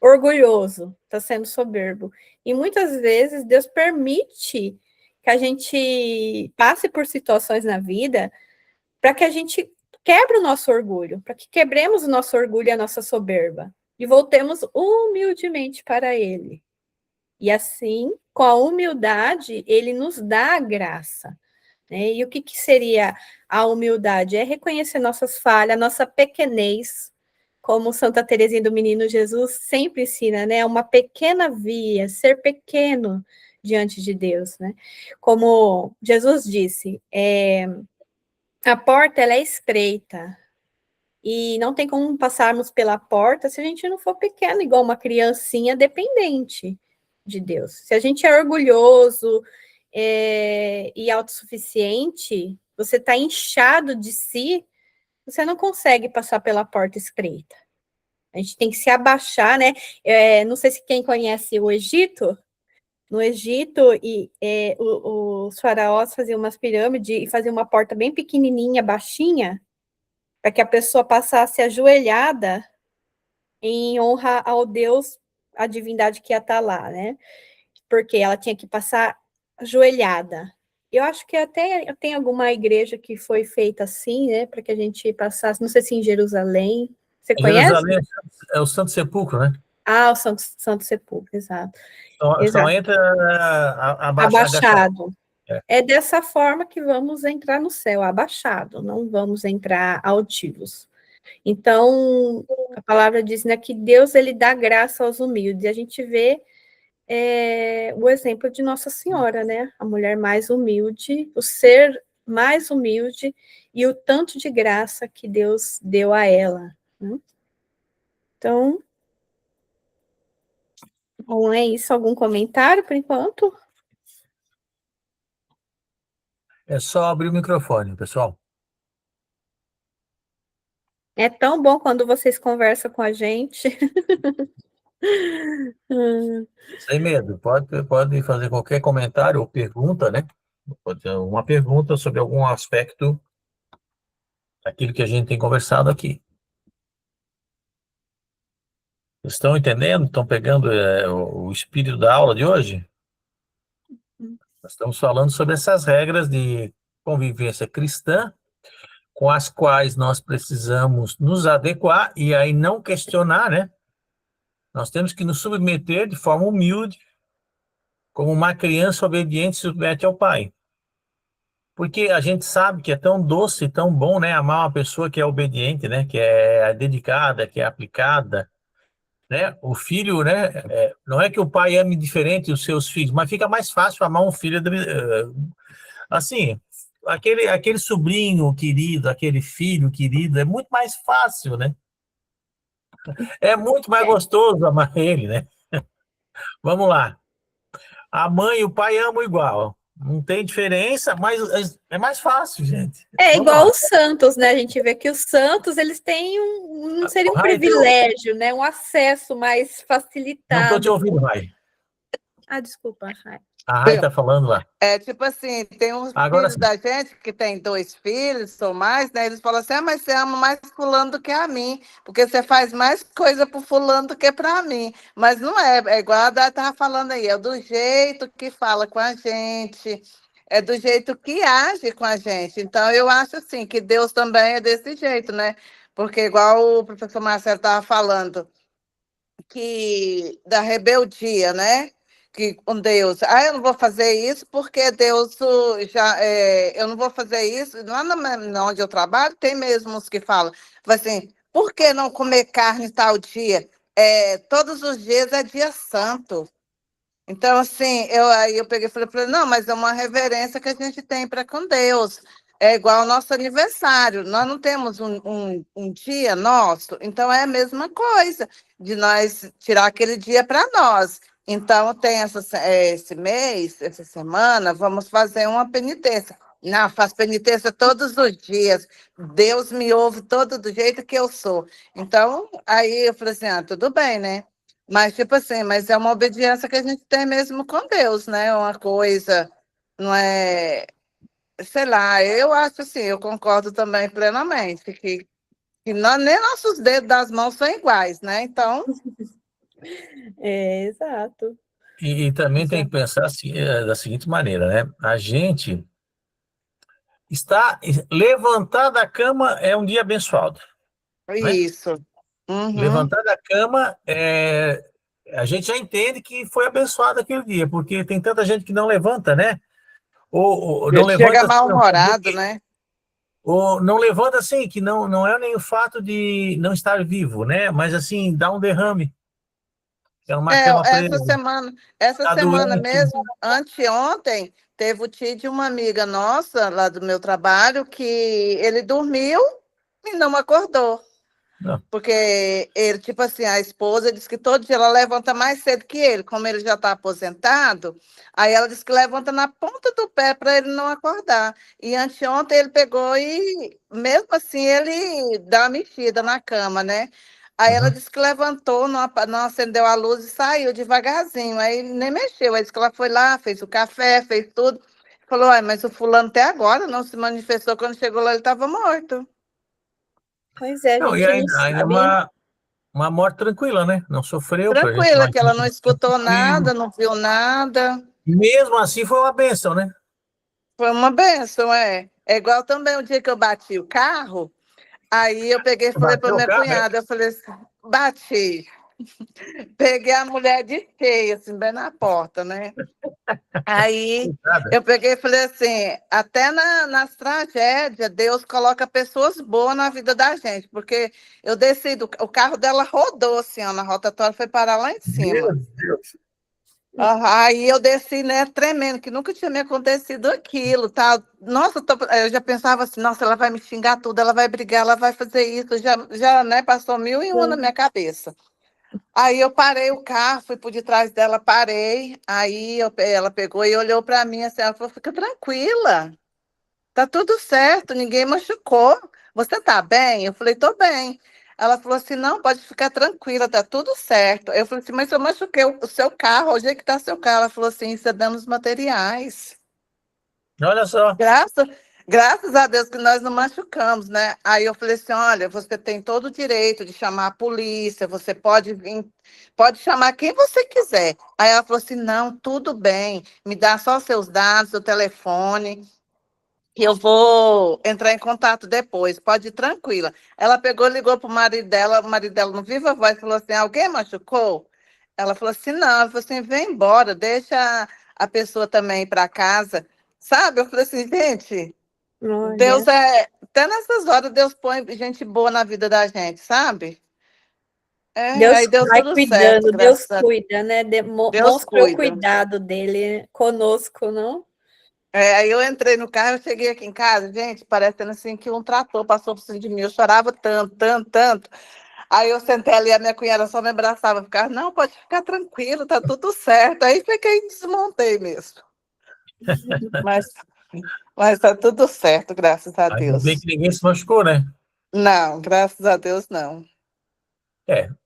orgulhoso, está sendo soberbo. E muitas vezes Deus permite que a gente passe por situações na vida para que a gente quebre o nosso orgulho, para que quebremos o nosso orgulho e a nossa soberba e voltemos humildemente para Ele. E assim, com a humildade, Ele nos dá a graça. Né? E o que seria a humildade? É reconhecer nossas falhas, nossa pequenez, como Santa Teresinha do Menino Jesus sempre ensina, né? Uma pequena via, ser pequeno diante de Deus, né? Como Jesus disse, a porta ela é estreita e não tem como passarmos pela porta se a gente não for pequeno, igual uma criancinha dependente de Deus. Se a gente é orgulhoso e autossuficiente, você está inchado de si, você não consegue passar pela porta estreita. A gente tem que se abaixar, né? Não sei se quem conhece o Egito. No Egito, os faraós faziam umas pirâmides e faziam uma porta bem pequenininha, baixinha, para que a pessoa passasse ajoelhada em honra ao Deus, a divindade que ia estar lá, né? Porque ela tinha que passar ajoelhada. Eu acho que até tem alguma igreja que foi feita assim, né? Para que a gente passasse, não sei se em Jerusalém. Você conhece? Jerusalém é o Santo Sepulcro, né? Ah, o Santo Sepulcro, exato. Só Exato. entra agachado. Abaixado. É. É dessa forma que vamos entrar no céu, abaixado, não vamos entrar altivos. Então, a palavra diz, né, que Deus ele dá graça aos humildes. E a gente vê o exemplo de Nossa Senhora, né? A mulher mais humilde, o ser mais humilde e o tanto de graça que Deus deu a ela. Né? Então, bom, é isso. Algum comentário por enquanto? É só abrir o microfone, pessoal. É tão bom quando vocês conversam com a gente. Sem medo, pode fazer qualquer comentário ou pergunta, né? Pode ter uma pergunta sobre algum aspecto daquilo que a gente tem conversado aqui. Estão entendendo? Estão pegando o espírito da aula de hoje? Nós estamos falando sobre essas regras de convivência cristã com as quais nós precisamos nos adequar e aí não questionar, né? Nós temos que nos submeter de forma humilde, como uma criança obediente se submete ao pai. Porque a gente sabe que é tão doce, tão bom, né? Amar uma pessoa que é obediente, né? Que é dedicada, que é aplicada, né? O filho, né? Não é que o pai ame diferente os seus filhos, mas fica mais fácil amar um filho assim. Aquele sobrinho querido, aquele filho querido, é muito mais fácil, né? É muito mais gostoso amar ele, né? Vamos lá. A mãe e o pai amam igual. Não tem diferença, mas é mais fácil, gente. É Vamos igual lá. os santos, né? A gente vê que os santos, eles têm não seria um Rai, privilégio, né? Um acesso mais não estou te facilitado. ouvindo, Rai. Ah, desculpa, Rai. A Rai está falando lá. É tipo assim, tem uns Agora filhos sim. da gente que tem 2 filhos ou mais, né? Eles falam assim, mas você ama mais fulano do que a mim, porque você faz mais coisa pro fulano do que para mim. Mas não é, é igual a Dá estava falando aí, é do jeito que fala com a gente, é do jeito que age com a gente. Então, eu acho assim, que Deus também é desse jeito, né? Porque igual o professor Marcelo estava falando, que da rebeldia, né? Que com Deus, eu não vou fazer isso porque Deus já, eu não vou fazer isso. Lá onde eu trabalho, tem mesmo os que falam, assim, por que não comer carne tal dia? Todos os dias é dia santo. Então, assim, aí eu peguei e falei para ele, não, mas é uma reverência que a gente tem para com Deus. É igual ao nosso aniversário. Nós não temos um dia nosso, então é a mesma coisa de nós tirar aquele dia para nós. Então, tem esse mês, essa semana, vamos fazer uma penitência. Não, faço penitência todos os dias. Deus me ouve todo do jeito que eu sou. Então, aí eu falei assim, tudo bem, né? Mas, tipo assim, mas é uma obediência que a gente tem mesmo com Deus, né? Uma coisa, não é. Sei lá, eu acho assim, eu concordo também plenamente, que nem nossos dedos das mãos são iguais, né? Então, Exato. E também tem que Exato. pensar assim, da seguinte maneira, né? A gente está levantar da cama é um dia abençoado, né? isso. Uhum. Levantar da cama a gente já entende que foi abençoado aquele dia, porque tem tanta gente que não levanta, né? Ou não Chega levanta assim, não, quer dizer mal-humorado, que, né? ou não levanta assim, que não é nem o fato de não estar vivo, né? Mas assim, dá um derrame, é uma É, cama presa, essa está semana doente. mesmo, anteontem, teve o tio de uma amiga nossa lá do meu trabalho que ele dormiu e não acordou. Não. Porque ele, tipo assim, a esposa disse que todo dia ela levanta mais cedo que ele, como ele já está aposentado, aí ela disse que levanta na ponta do pé para ele não acordar. E anteontem ele pegou e, mesmo assim, ele dá uma mexida na cama, né? Aí ela Uhum. disse que levantou, não acendeu a luz e saiu devagarzinho. Aí ele nem mexeu. Aí disse que ela foi lá, fez o café, fez tudo. Falou, mas o fulano até agora não se manifestou. Quando chegou lá, ele estava morto. Pois é, a Não, e gente não ainda é sabe. uma morte tranquila, né? Não sofreu, para a gente Tranquila, que imagina ela não escutou tranquilo. nada, não viu nada. Mesmo assim, foi uma bênção, né? Foi uma benção, é. É igual também o dia que eu bati o carro, aí eu peguei e falei para Bateu o minha carro, é? cunhada, eu falei assim, bati. Peguei a mulher de cheia, assim, bem na porta, né? Aí Nada. eu peguei e falei assim, até nas tragédias, Deus coloca pessoas boas na vida da gente, porque eu desci, o carro dela rodou assim, ó, na rotatória, foi parar lá em Meu cima. Deus. Aí eu desci, né, tremendo, que nunca tinha me acontecido aquilo, tá? Nossa, eu já pensava assim, nossa, ela vai me xingar tudo, ela vai brigar, ela vai fazer isso, já, né, passou mil e uma na minha cabeça. Aí eu parei o carro, fui por detrás dela, parei, aí ela pegou e olhou para mim assim, ela falou, fica tranquila, tá tudo certo, ninguém machucou. Você tá bem? Eu falei, tô bem. Ela falou assim, não, pode ficar tranquila, tá tudo certo. Eu falei assim, mas eu machuquei o seu carro, onde é que tá seu carro? Ela falou assim, isso é danos materiais. Olha só. Graças, graças a Deus que nós não machucamos, né? Aí eu falei assim, olha, você tem todo o direito de chamar a polícia, você pode vir, pode chamar quem você quiser. Aí ela falou assim, não, tudo bem, me dá só seus dados, seu telefone, que eu vou entrar em contato depois, pode ir tranquila. Ela pegou, ligou para o marido dela no Viva Voz, falou assim, alguém machucou? Ela falou assim, não, ela falou assim, vem embora, deixa a pessoa também ir para casa. Sabe? Eu falei assim, gente, Deus Olha, até nessas horas, Deus põe gente boa na vida da gente, sabe? Deus Aí deu vai tudo certo, cuidando, Deus graças a Deus. cuida, né? Deus Mostra o cuida. cuidado dele conosco, não? Aí eu entrei no carro, eu cheguei aqui em casa, gente, parecendo assim que um trator passou por cima de mim. Eu chorava tanto, tanto, tanto. Aí eu sentei ali, a minha cunhada só me abraçava, ficava, não, pode ficar tranquilo, tá tudo certo. Aí fiquei e desmontei mesmo. Mas, mas tá tudo certo, graças a Ainda bem Deus. que ninguém se machucou, né? Não, graças a Deus, não.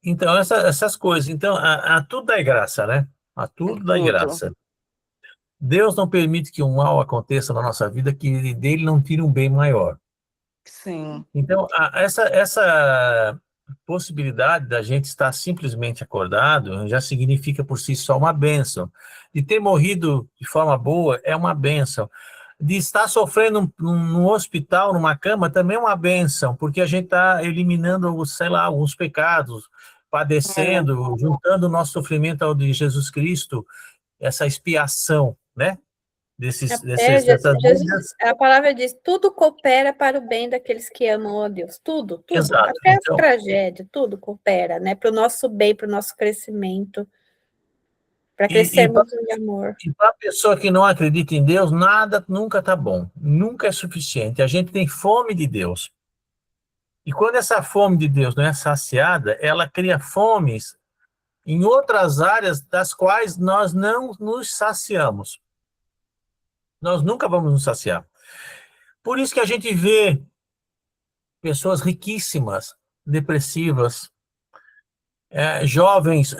Então, essas coisas. Então, a tudo dá graça, né? A tudo dá Tudo. graça. Deus não permite que um mal aconteça na nossa vida que dele não tire um bem maior. Sim. Então, essa possibilidade da gente estar simplesmente acordado já significa por si só uma bênção. De ter morrido de forma boa é uma bênção. De estar sofrendo num hospital, numa cama, também é uma bênção, porque a gente está eliminando, sei lá, alguns pecados, É. padecendo, juntando o nosso sofrimento ao de Jesus Cristo, essa expiação, né? Dessas Jesus, dívidas. a palavra diz, tudo coopera para o bem daqueles que amam a Deus. Tudo, tudo. Exato. Até as Então, tragédias, tudo coopera, né? Para o nosso bem, para o nosso crescimento, para e crescermos em amor. E para a pessoa que não acredita em Deus, nada nunca está bom, nunca é suficiente. A gente tem fome de Deus. E quando essa fome de Deus não é saciada, ela cria fomes em outras áreas das quais nós não nos saciamos. Nós nunca vamos nos saciar. Por isso que a gente vê pessoas riquíssimas, depressivas, jovens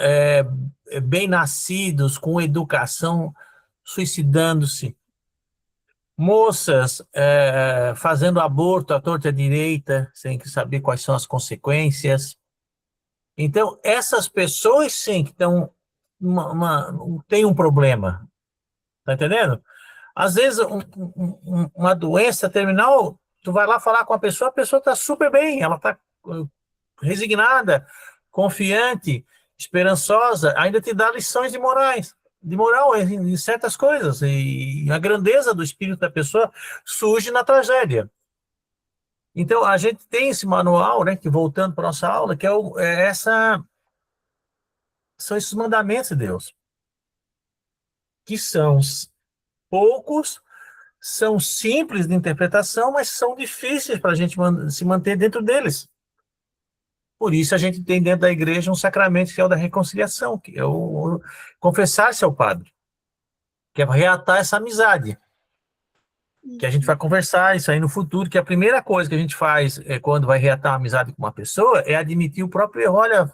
bem nascidos, com educação, suicidando-se. Moças fazendo aborto à torta e à direita, sem saber quais são as consequências. Então, essas pessoas, sim, que estão têm um problema, tá entendendo? Às vezes, uma doença terminal, tu vai lá falar com a pessoa está super bem, ela está resignada, confiante, esperançosa, ainda te dá lições de moral em certas coisas, e a grandeza do espírito da pessoa surge na tragédia. Então, a gente tem esse manual, né, que voltando para a nossa aula, que são esses mandamentos de Deus, que são poucos, são simples de interpretação, mas são difíceis para a gente se manter dentro deles. Por isso a gente tem dentro da igreja um sacramento que é o da reconciliação, que é o confessar-se ao padre, que é reatar essa amizade, que a gente vai conversar isso aí no futuro, que a primeira coisa que a gente faz quando vai reatar a amizade com uma pessoa é admitir o próprio erro. Olha,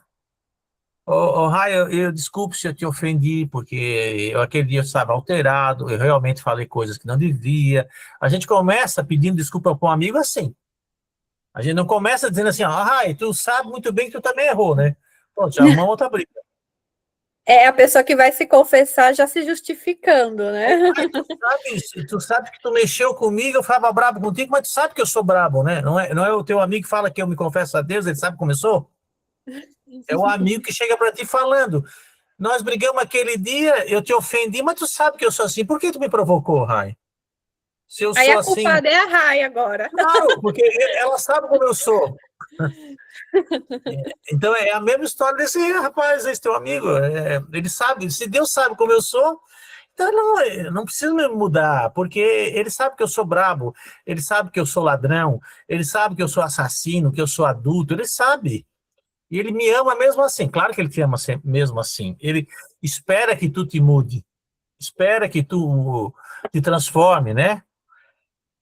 Rai, eu desculpe se eu te ofendi, porque aquele dia eu estava alterado, eu realmente falei coisas que não devia. A gente começa pedindo desculpa para um amigo assim. A gente não começa dizendo assim, Rai, tu sabe muito bem que tu também errou, né? Pronto, já arrumamos outra briga. É a pessoa que vai se confessar já se justificando, né? Tu sabe que tu mexeu comigo, eu ficava bravo contigo, mas tu sabe que eu sou bravo, né? Não é o teu amigo que fala que eu me confesso a Deus, ele sabe como eu sou? É o amigo que chega para ti falando, nós brigamos aquele dia, eu te ofendi, mas tu sabe que eu sou assim, por que tu me provocou, Rai? Se eu Aí sou a assim... culpada é a Rai agora. Claro, porque ela sabe como eu sou. Então é a mesma história desse rapaz, esse teu amigo. Ele sabe, se Deus sabe como eu sou, então não precisa me mudar, porque ele sabe que eu sou brabo, ele sabe que eu sou ladrão, ele sabe que eu sou assassino, que eu sou adulto, ele sabe. E ele me ama mesmo assim. Claro que ele te ama mesmo assim. Ele espera que tu te mude, espera que tu te transforme, né?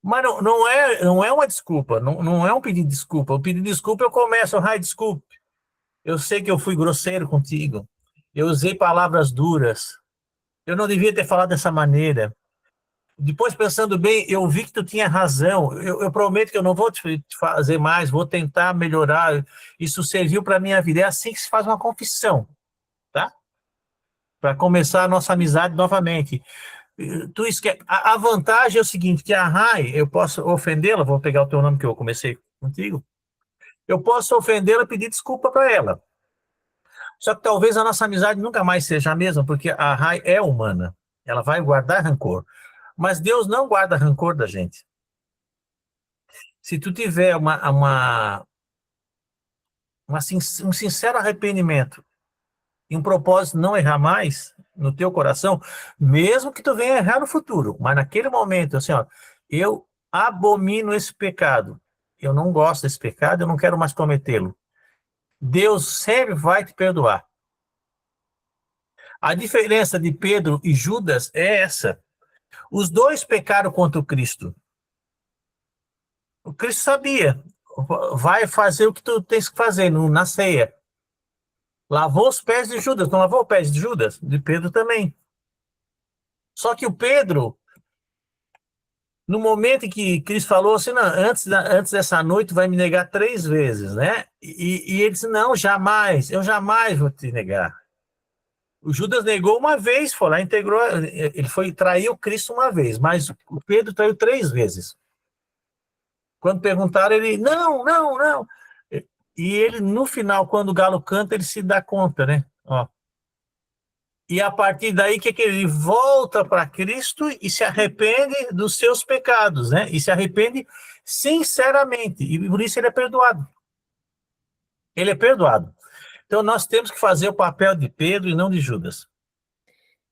Mas não é uma desculpa, não é um pedido de desculpa. O pedido de desculpa eu começo, Rai, desculpe. Eu sei que eu fui grosseiro contigo. Eu usei palavras duras. Eu não devia ter falado dessa maneira. Depois, pensando bem, eu vi que tu tinha razão. Eu prometo que eu não vou te fazer mais, vou tentar melhorar. Isso serviu para a minha vida. É assim que se faz uma confissão, tá? Para começar a nossa amizade novamente. Tu esquece. A vantagem é o seguinte, que a Rai, eu posso ofendê-la, vou pegar o teu nome que eu comecei contigo, eu posso ofendê-la e pedir desculpa para ela. Só que talvez a nossa amizade nunca mais seja a mesma, porque a Rai é humana. Ela vai guardar rancor. Mas Deus não guarda rancor da gente. Se tu tiver um sincero arrependimento e um propósito de não errar mais no teu coração, mesmo que tu venha errar no futuro, mas naquele momento, assim, ó, eu abomino esse pecado, eu não gosto desse pecado, eu não quero mais cometê-lo. Deus sempre vai te perdoar. A diferença de Pedro e Judas é essa. Os dois pecaram contra o Cristo. O Cristo sabia. Vai fazer o que tu tens que fazer na ceia. Lavou os pés de Judas. Não lavou os pés de Judas? De Pedro também. Só que o Pedro, no momento em que Cristo falou assim, não, antes dessa noite vai me negar 3 vezes, né? E ele disse, não, jamais, eu jamais vou te negar. O Judas negou uma vez, foi lá, integrou, ele traiu Cristo uma vez, mas o Pedro traiu 3 vezes. Quando perguntaram, ele, não, não, não. E ele, no final, quando o galo canta, ele se dá conta, né? Ó. E a partir daí, que ele volta para Cristo e se arrepende dos seus pecados, né? E se arrepende sinceramente. E por isso ele é perdoado. Ele é perdoado. Então, nós temos que fazer o papel de Pedro e não de Judas.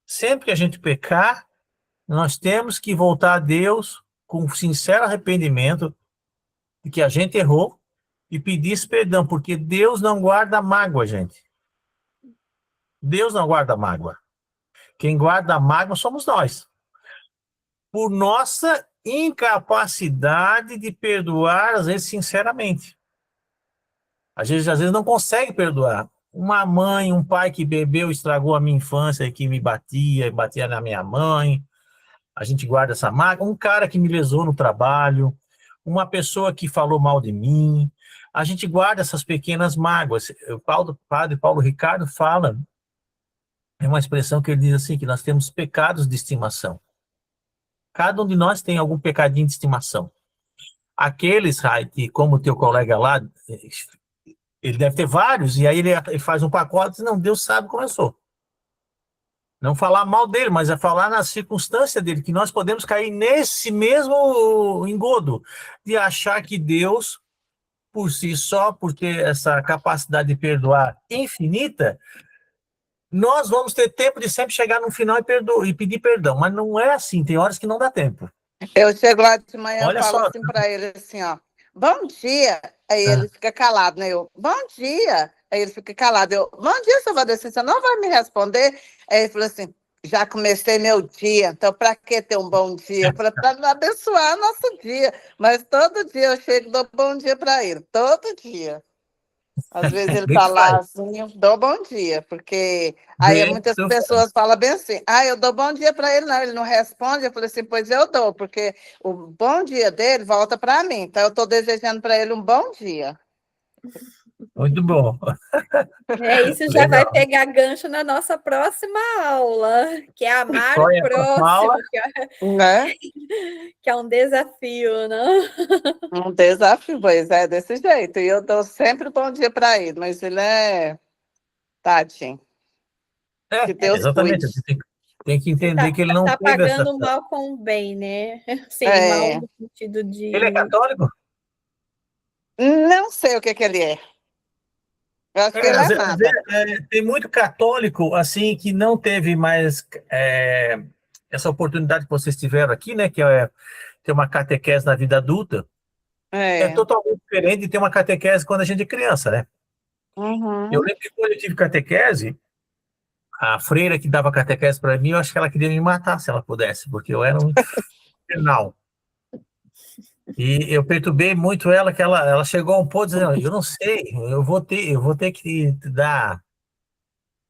Sempre que a gente pecar, nós temos que voltar a Deus com sincero arrependimento de que a gente errou e pedir esse perdão, porque Deus não guarda mágoa, gente. Deus não guarda mágoa. Quem guarda mágoa somos nós. Por nossa incapacidade de perdoar, às vezes, sinceramente. Às vezes não consegue perdoar. Uma mãe, um pai que bebeu, estragou a minha infância, que me batia na minha mãe. A gente guarda essa mágoa. Um cara que me lesou no trabalho, uma pessoa que falou mal de mim. A gente guarda essas pequenas mágoas. O padre Paulo Ricardo fala, é uma expressão que ele diz assim, que nós temos pecados de estimação. Cada um de nós tem algum pecadinho de estimação. Aqueles, Rai, que como o teu colega lá, ele deve ter vários, e aí ele faz um pacote e diz, não, Deus sabe como eu sou. Não falar mal dele, mas é falar na circunstância dele, que nós podemos cair nesse mesmo engodo, de achar que Deus, por si só, por ter essa capacidade de perdoar infinita, nós vamos ter tempo de sempre chegar no final e pedir perdão, mas não é assim, tem horas que não dá tempo. Eu chego lá de manhã e falo só, assim para ele, assim, ó, bom dia. Aí ele fica calado, né? Eu, bom dia. Aí ele fica calado. Eu, bom dia, seu Valdeci, você não vai me responder? Aí ele falou assim, já comecei meu dia, então para que ter um bom dia? Eu falei, para abençoar nosso dia. Mas todo dia eu chego e dou bom dia para ele, todo dia. Às vezes ele tá lá assim, eu dou bom dia, porque aí muitas pessoas falam bem assim, eu dou bom dia para ele, não, ele não responde, eu falei assim, pois eu dou, porque o bom dia dele volta para mim, então eu estou desejando para ele um bom dia. Muito bom. Isso já vai pegar gancho na nossa próxima aula, que é amar o próximo, que é um desafio, não? Um desafio, pois é, desse jeito. E eu dou sempre bom dia para ele, mas ele é tadinho. Que Deus exatamente. cuide. Tem que entender que ele não está teve pagando essa... mal com o bem, né? Sim, mal no sentido de... Ele é católico? Não sei o que ele é. Eu acho que ele é nada. Tem muito católico, assim, que não teve mais essa oportunidade que vocês tiveram aqui, né? Que é ter uma catequese na vida adulta. É totalmente diferente de ter uma catequese quando a gente é criança, né? Uhum. Eu lembro que quando eu tive catequese, a freira que dava catequese para mim, eu acho que ela queria me matar se ela pudesse, porque eu era um infernal. E eu perturbei muito ela, que ela chegou a um ponto dizendo, eu não sei, eu vou ter que te dar,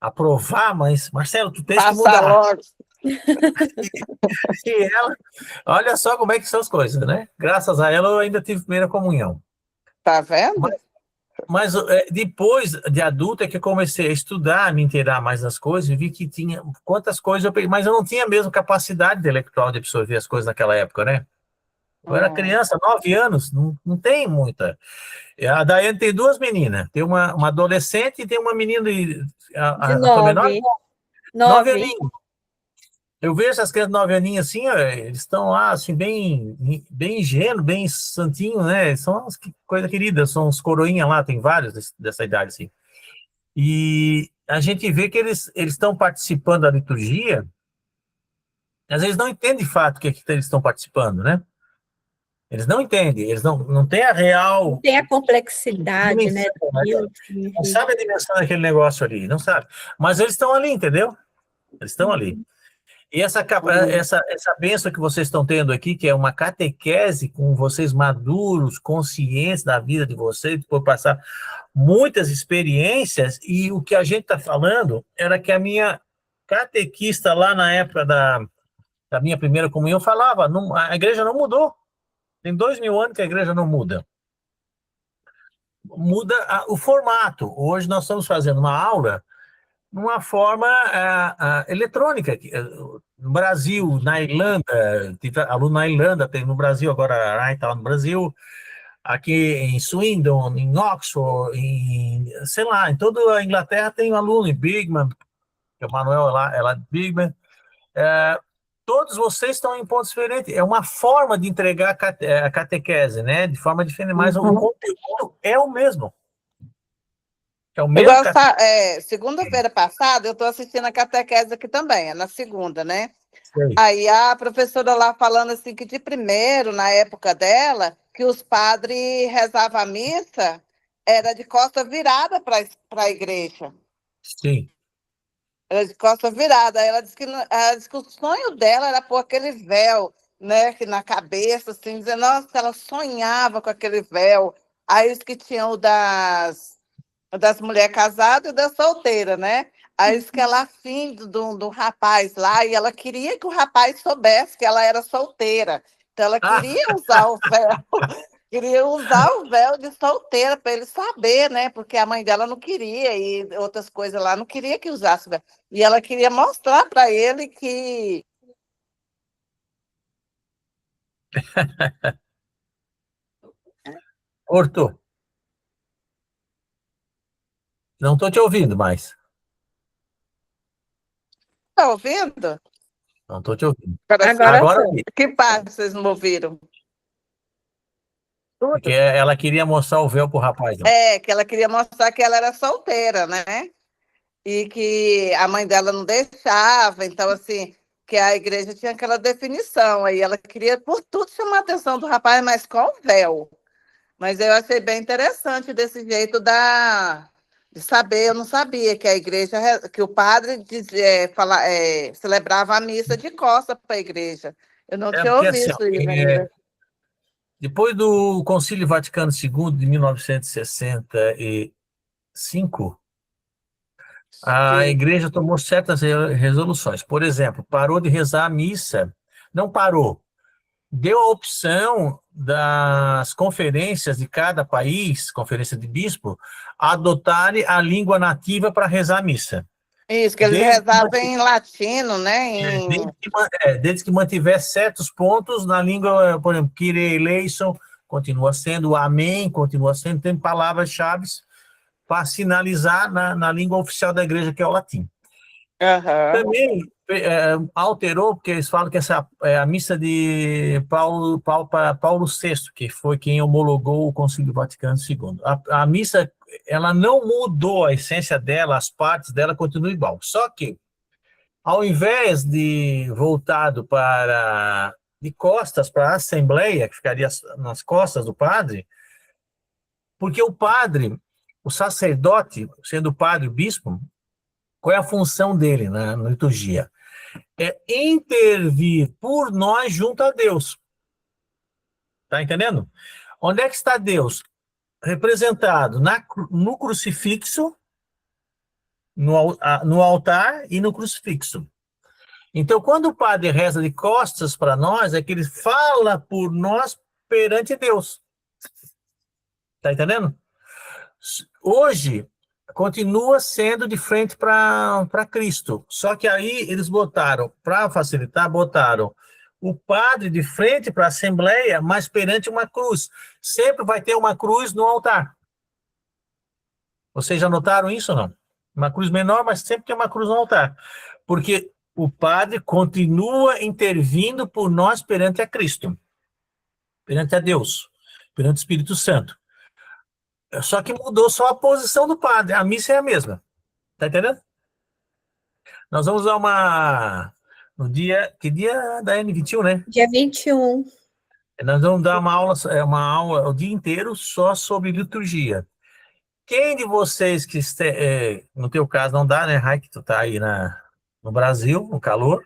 aprovar, mas, Marcelo, tu tens que mudar. Logo. E ela, olha só como é que são as coisas, né? Graças a ela eu ainda tive primeira comunhão. Tá vendo? Mas depois de adulto é que eu comecei a estudar, a me inteirar mais nas coisas, e vi que tinha quantas coisas eu peguei, mas eu não tinha a mesma capacidade intelectual de absorver as coisas naquela época, né? Eu era criança, 9 anos, não tem muita. A Daiane tem 2 meninas, tem uma adolescente e tem uma menina de 9. 9 aninhos. Eu vejo essas crianças 9 aninhos assim, eles estão lá, assim, bem ingênuos, bem santinhos, né? São umas coisas queridas, são uns coroinhas lá, tem vários dessa idade, assim. E a gente vê que eles estão participando da liturgia, às vezes não entendem de fato o que eles estão participando, né? Eles não entendem, eles não têm a real Tem a complexidade, né? dimensão, né? Daquilo que Não significa. sabe a dimensão daquele negócio ali, não sabe. Mas eles estão ali, entendeu? Eles estão ali. E essa bênção que vocês estão tendo aqui, que é uma catequese com vocês maduros, conscientes da vida de vocês, por passar muitas experiências, e o que a gente está falando era que a minha catequista lá na época da minha primeira comunhão falava, a igreja não mudou. Tem 2000 anos que a igreja não muda. Muda o formato. Hoje nós estamos fazendo uma aula numa forma eletrônica. No Brasil, na Irlanda, tive aluno na Irlanda, tem no Brasil, agora a está no Brasil, aqui em Swindon, em Oxford, sei lá, em toda a Inglaterra tem um aluno, em Bigman, que é o Manuel é lá de Bigman. Todos vocês estão em pontos diferentes. É uma forma de entregar a catequese, né? De forma diferente, mas o conteúdo é o mesmo. É o mesmo. Segunda-feira passada, eu estou assistindo a catequese aqui também, é na segunda, né? Sei. Aí a professora lá falando assim que de primeiro, na época dela, que os padres rezavam a missa, era de costa virada para a igreja. Sim. Era de costa virada. Aí ela disse que o sonho dela era pôr aquele véu, né, que na cabeça, assim, dizendo, nossa, ela sonhava com aquele véu. Aí os que tinham das mulheres casadas e das solteiras, né? Aí disse que ela afim do rapaz lá, e ela queria que o rapaz soubesse que ela era solteira. Então ela queria usar o véu. Queria usar o véu de solteira para ele saber, né? Porque a mãe dela não queria e outras coisas lá não queria que usasse o véu. E ela queria mostrar para ele que Cortou. Não estou te ouvindo mais. tá ouvindo? Não estou te ouvindo. Agora Sim. Que parte vocês não ouviram? Porque ela queria mostrar o véu para o rapaz. Não. Que ela queria mostrar que ela era solteira, né? E que a mãe dela não deixava, então, assim, que a igreja tinha aquela definição, aí ela queria, por tudo, chamar a atenção do rapaz, mas com véu. Mas eu achei bem interessante desse jeito de saber, eu não sabia que a igreja, que o padre celebrava a missa de costas para a igreja. Eu não tinha Porque ouvido assim, isso ainda. depois do Concílio Vaticano II de 1965, a igreja tomou certas resoluções. Por exemplo, parou de rezar a missa. Não parou. Deu a opção das conferências de cada país, conferência de bispo, adotarem a língua nativa para rezar a missa. Isso, que eles rezavam em latino, né? Desde que mantivesse certos pontos na língua, por exemplo, Kyrie eleison, continua sendo Amém, continua sendo, tem palavras-chave para sinalizar na língua oficial da igreja, que é o latim. Também alterou, porque eles falam que essa é a missa de Paulo VI, que foi quem homologou o Concílio Vaticano II. A missa, ela não mudou a essência dela, as partes dela continuam igual. Só que, ao invés de voltado de costas para a Assembleia, que ficaria nas costas do padre, porque o padre, o sacerdote, sendo o padre, o bispo, qual é a função dele na liturgia? É intervir por nós junto a Deus. Tá entendendo? Onde é que está Deus? Representado no crucifixo, no altar e no crucifixo. Então, quando o padre reza de costas para nós, é que ele fala por nós perante Deus. Tá entendendo? Hoje, continua sendo de frente para Cristo. Só que aí eles botaram, para facilitar, botaram o padre de frente para a Assembleia, mas perante uma cruz. Sempre vai ter uma cruz no altar. Vocês já notaram isso ou não? Uma cruz menor, mas sempre tem uma cruz no altar. Porque o padre continua intervindo por nós perante a Cristo, perante a Deus, perante o Espírito Santo. Só que mudou só a posição do padre. A missa é a mesma. Tá entendendo? Nós vamos usar no dia... Que dia da N21, né? Dia 21. Nós vamos dar uma aula o dia inteiro só sobre liturgia. Quem de vocês que, no teu caso não dá, né, Rai, que tu tá aí no Brasil, no calor,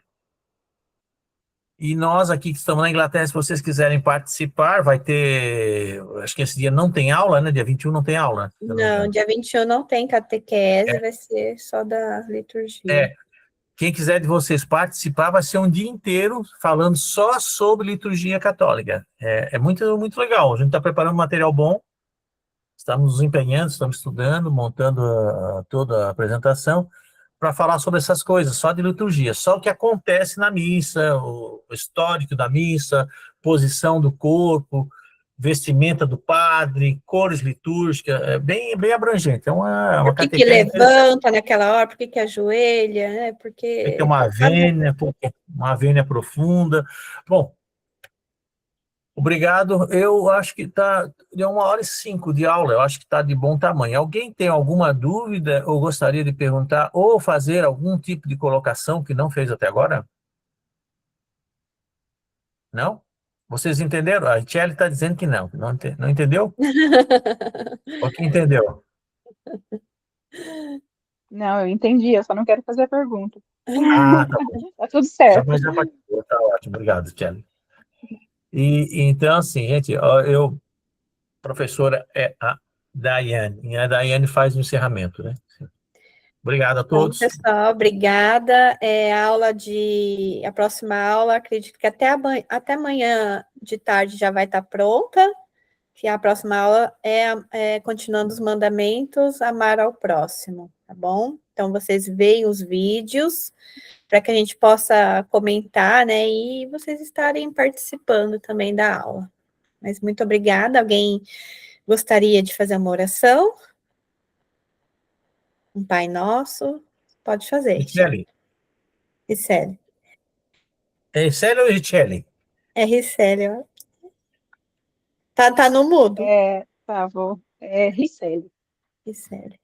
e nós aqui que estamos na Inglaterra, se vocês quiserem participar, vai ter, acho que esse dia não tem aula, né, dia 21 não tem aula, se eu não me Não, engano. dia 21 não tem catequese, É, vai ser só da liturgia. é, quem quiser de vocês participar, vai ser um dia inteiro falando só sobre liturgia católica. É muito, muito legal, a gente está preparando um material bom, estamos nos empenhando, estamos estudando, montando toda a apresentação para falar sobre essas coisas, só de liturgia, só o que acontece na missa, o histórico da missa, posição do corpo, vestimenta do padre, cores litúrgicas, é bem abrangente, é uma Por que que catequese interessante. levanta naquela hora, por que que ajoelha, né? Tem que ter Porque uma vênia profunda. Bom, obrigado. Eu acho que deu 1h05 de aula, eu acho que está de bom tamanho. Alguém tem alguma dúvida ou gostaria de perguntar ou fazer algum tipo de colocação que não fez até agora? Não? Vocês entenderam? A Tchelle está dizendo que não entendeu? Ou que entendeu? Não, eu entendi, eu só não quero fazer a pergunta. Ah, tá bom. Tá tudo certo. Mas já participou, tá ótimo. Obrigado, Tchelle. Então, assim, gente, ó, professora é a Daiane, e a Daiane faz o encerramento, né? Obrigado a Então, todos. pessoal, obrigada. A próxima aula, acredito que até amanhã de tarde já vai estar pronta, que a próxima aula é continuando os mandamentos, amar ao próximo, tá bom? Então, vocês veem os vídeos para que a gente possa comentar, né, e vocês estarem participando também da aula. Mas muito obrigada. Alguém gostaria de fazer uma oração? Um Pai Nosso? Pode fazer, Richelle. Richelle. Richelle. É Richelle ou Richelle? É Richelle, ó. Tá no mudo. Tá, vou. É Ricele. Richelle.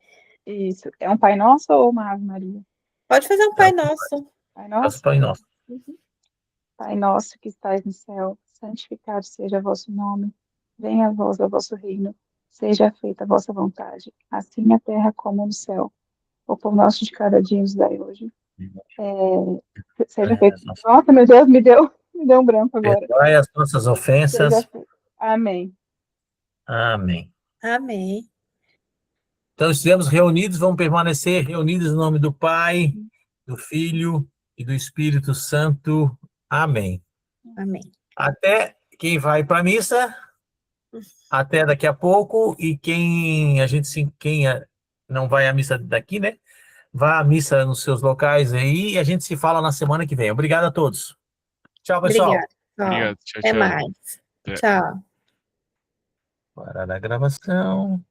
Isso. É um Pai Nosso ou uma Ave Maria? Pode fazer um Pai Nosso. Pai Nosso Nosso? Pai Nosso. Pai nosso que estais no céu, santificado seja o vosso nome. Venha a vós o vosso reino. Seja feita a vossa vontade, assim na terra como no céu. O pão nosso de cada dia nos dai hoje. Seja feito. Nossa, meu Deus, me deu um branco agora. Perdoai as nossas Seja ofensas. feito. Amém. Amém. Amém. Então, estivemos reunidos, vamos permanecer reunidos em nome do Pai, do Filho e do Espírito Santo. Amém. Amém. Até quem vai para a missa, até daqui a pouco, e quem não vai à missa daqui, né? Vá à missa nos seus locais aí e a gente se fala na semana que vem. Obrigado a todos. Tchau, pessoal. Obrigada. Obrigado. Tchau, Até tchau. mais. Até. Tchau. Parar a gravação.